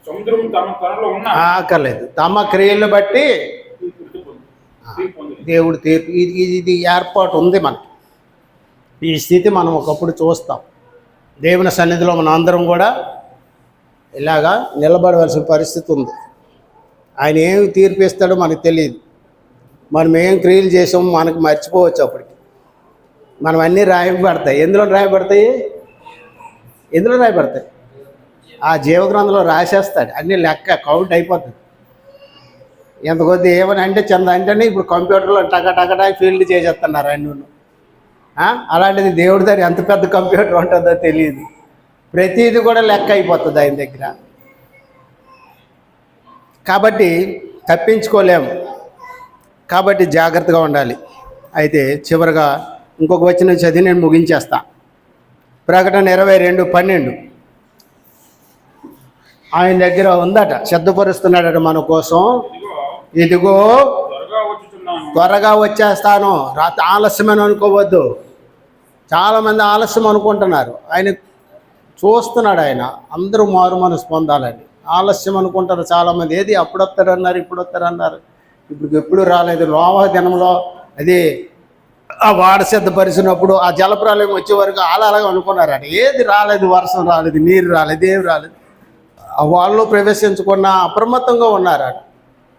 Speaker 2: సముద్రం తనలో ఉన్న
Speaker 1: ఆకలేదు, తమ క్రియలు బట్టి దేవుడు తీర్పు. ఇది ఏర్పాటు ఉంది మనకి. ఈ స్థితి మనం ఒకప్పుడు చూస్తాం. దేవుని సన్నిధిలో మనం అందరం కూడా ఇలాగా నిలబడవలసిన పరిస్థితి ఉంది. ఆయన ఏమి తీర్పు ఇస్తాడో మనకు తెలియదు. మనం ఏం క్రియలు చేసామో మనకు మర్చిపోవచ్చు. అప్పటికి మనం అన్నీ రాయబడతాయి. ఎందులో రాయబడతాయి? ఆ జీవగ్రంథంలో రాసేస్తాడు. అన్నీ లెక్క కౌంట్ అయిపోతుంది. ఎంత కొద్ది ఏమని అంటే చిన్న అంటే ఇప్పుడు కంప్యూటర్లో టకటకటా ఫీల్డ్ చేసేస్తున్నారు అన్నీ. అలాంటిది దేవుడి దగ్గర ఎంత పెద్ద కంప్యూటర్ ఉంటుందో తెలియదు. ప్రతిదీ కూడా లెక్క అయిపోతుంది ఆయన దగ్గర. కాబట్టి తప్పించుకోలేము. కాబట్టి జాగ్రత్తగా ఉండాలి. అయితే చివరిగా ఇంకొక వచనం చదివి నేను ముగించేస్తా. ప్రకటన 22:12. ఆయన దగ్గర ఉందట, సిద్ధపరుస్తున్నాడట మన కోసం. ఇదిగో త్వరగా వచ్చేస్తాను, ఆలస్యమని అనుకోవద్దు. చాలామంది ఆలస్యం అనుకుంటున్నారు. ఆయన చూస్తున్నాడు. ఆయన అందరూ మారు మనసు పొందాలని ఆలస్యం అనుకుంటారు చాలామంది. ఏది అప్పుడు వస్తారన్నారు, ఇప్పుడు వస్తారన్నారు, ఇప్పుడు ఎప్పుడు రాలేదు. నోవహు దినంలో అది ఆ వాడ సిద్ధపరిచినప్పుడు ఆ జలప్రలయం వచ్చే వరకు అలాగే అనుకున్నారట. ఏది రాలేదు, వర్షం రాలేదు, నీరు రాలేదు, ఏమి రాలేదు. వాళ్ళు ప్రవేశించకుండా అప్రమత్తంగా ఉన్నారట.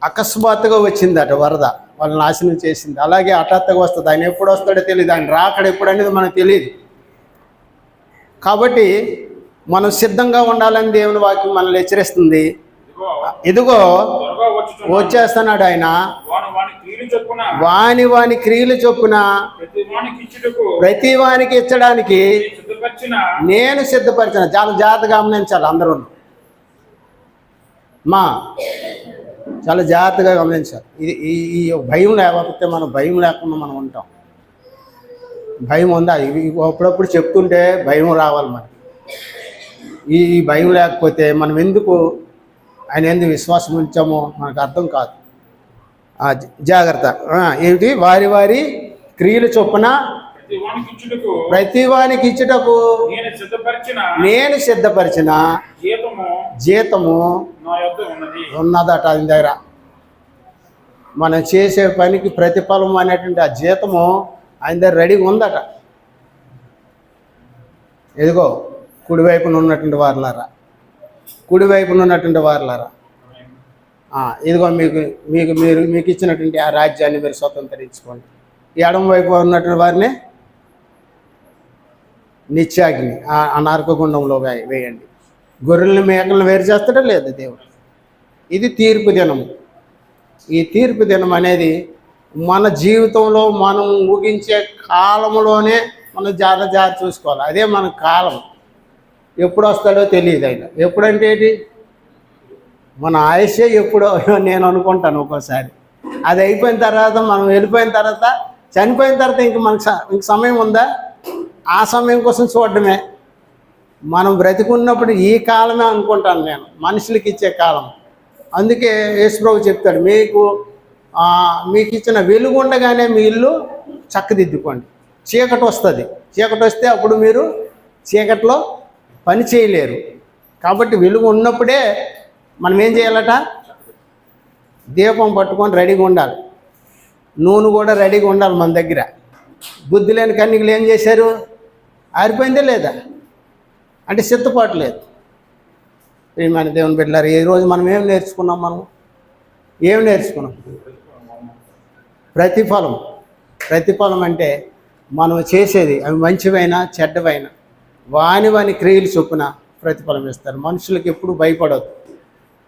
Speaker 1: అకస్మాత్తుగా వచ్చిందట వరద, వాళ్ళని నాశనం చేసింది. అలాగే హఠాత్తుగా వస్తుంది. ఆయన ఎప్పుడు వస్తాడో తెలియదు, ఆయన రాకడ ఎప్పుడు అనేది మనకు తెలియదు. కాబట్టి మనం సిద్ధంగా ఉండాలని దేవుని వాక్యం మనల్ని హెచ్చరిస్తుంది. ఇదిగో వచ్చేస్తున్నాడు ఆయన. వాని క్రియలు చొప్పున ప్రతి వానికి ఇచ్చడానికి నేను సిద్ధపరిచిన. చాలా జాగ్రత్తగా గమనించాలి అందరూ. చాలా జాగ్రత్తగా గమనించాలి. ఈ భయం లేకపోతే మనం భయం లేకుండా మనం ఉంటాం. భయం ఉందా? అప్పుడప్పుడు చెప్తుంటే భయం రావాలి మనకి. ఈ భయం లేకపోతే మనం ఎందుకు ఆయన ఎందుకు విశ్వాసం ఉంచామో మనకు అర్థం కాదు. జాగ్రత్త. ఏమిటి? వారి క్రియలు చొప్పున ప్రతి వానికి ఇచ్చుటకు నేను సిద్ధపరిచిన జీతము ఉన్నదట ఆయన దగ్గర. మనం చేసే పనికి ప్రతిఫలం అనేటువంటి ఆ జీతము ఆయన దగ్గర రెడీగా ఉందట. ఎదుగో కుడివైపున ఉన్నటువంటి వారులారా, ఇదిగో మీకు ఇచ్చినటువంటి ఆ రాజ్యాన్ని మీరు స్వతంత్రించుకోండి. ఎడమ వైపు ఉన్నటువంటి వారిని నిత్యాగ్ని, ఆ నరకగుండంలో వేయండి. గొర్రెల్ని మేకలను వేరు చేస్తాడా లేదా దేవుడు? ఇది తీర్పు దినము. ఈ తీర్పు దినం అనేది మన జీవితంలో మనం ముగించే కాలంలోనే మనం జాగ్రత్త చూసుకోవాలి. అదే మన కాలం. ఎప్పుడు వస్తాడో తెలియదు ఆయన. ఎప్పుడంటే ఏంటి? మన ఆయుష్యే ఎప్పుడో నేను అనుకుంటాను ఒక్కోసారి. అది అయిపోయిన తర్వాత, మనం వెళ్ళిపోయిన తర్వాత, చనిపోయిన తర్వాత ఇంక సమయం ఉందా? ఆ సమయం కోసం చూడడమే. మనం బ్రతికున్నప్పుడు ఈ కాలమే అనుకుంటాను నేను, మనుషులకి ఇచ్చే కాలం. అందుకే యేసుప్రభు చెప్తాడు, మీకు ఇచ్చిన వెలుగు ఉండగానే మీ ఇల్లు చక్కదిద్దుకోండి. చీకటి వస్తుంది. చీకటి వస్తే అప్పుడు మీరు చీకట్లో పని చేయలేరు. కాబట్టి వెలుగు ఉన్నప్పుడే మనం ఏం చేయాలట? దీపం పట్టుకొని రెడీగా ఉండాలి. నూనె కూడా రెడీగా ఉండాలి మన దగ్గర. బుద్ధి లేని కన్యకలు ఏం చేశారు? ఆరిపోయిందే లేదా? అంటే సిద్ధపాటు లేదు. ప్రియమైన దేవుని బిడ్డలారు, ఈ రోజు మనం ఏం నేర్చుకున్నాం? ఏం నేర్చుకున్నాం? ప్రతిఫలం అంటే మనం చేసేది అవి మంచివైనా చెడ్డవైనా వాని క్రియలు చొప్పున ప్రతిఫలం ఇస్తారు. మనుషులకు ఎప్పుడు భయపడవద్దు,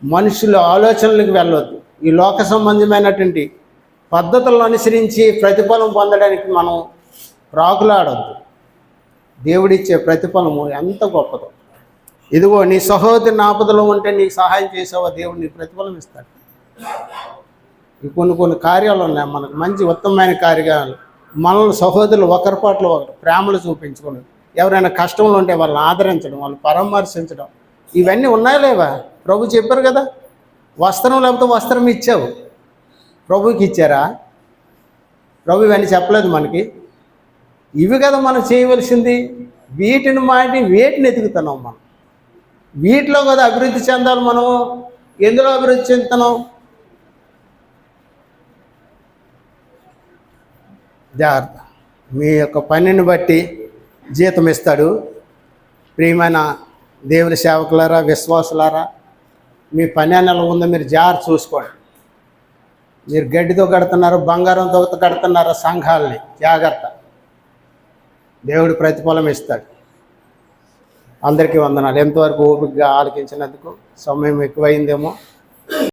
Speaker 1: మనుషుల ఆలోచనలకు వెళ్ళవద్దు. ఈ లోక సంబంధమైనటువంటి పద్ధతులను అనుసరించి ప్రతిఫలం పొందడానికి మనం ప్రాకులాడవద్దు. దేవుడిచ్చే ప్రతిఫలము ఎంత గొప్పదో. ఇదిగో నీ సహోదరుని ఆపదలో ఉంటే నీకు సహాయం చేసావా, దేవుడు నీ ప్రతిఫలం ఇస్తాడు. ఈ కొన్ని కార్యాలు ఉన్నాయి మనకు, మంచి ఉత్తమమైన కార్యాలు. మనల్ని సహోదరులు ఒకరి పట్ల ఒకరు ప్రేమలు చూపించుకోవడం, ఎవరైనా కష్టంలో ఉంటే వాళ్ళని ఆదరించడం, వాళ్ళని పరామర్శించడం, ఇవన్నీ ఉన్నాయా లేవా? ప్రభు చెప్పారు కదా, వస్త్రం లేకపోతే వస్త్రం ఇచ్చావు. ప్రభుకి ఇచ్చారా? ప్రభు ఇవన్నీ చెప్పలేదు మనకి. ఇవి కదా మనం చేయవలసింది. వీటిని ఎతుకుతున్నాం మనం. వీటిలో కదా అభివృద్ధి చెందాలి. మనం ఎందులో అభివృద్ధి చెందుతున్నాం? జాగ్రత్త. మీ యొక్క పనిని బట్టి జీతం ఇస్తాడు. ప్రియమైన దేవుని సేవకులారా, విశ్వాసులారా, మీ పని ఎలా ఉందో మీరు జాగ్రత్త చూసుకోండి. మీరు గడ్డితో కడుతున్నారు, బంగారంతో కడుతున్నారు సంఘాలని, జాగ్రత్త. దేవుడు ప్రతిఫలం ఇస్తాడు. అందరికీ వందనాలు. ఎంతవరకు ఓపికగా ఆలకించినందుకు. సమయం ఎక్కువైందేమో.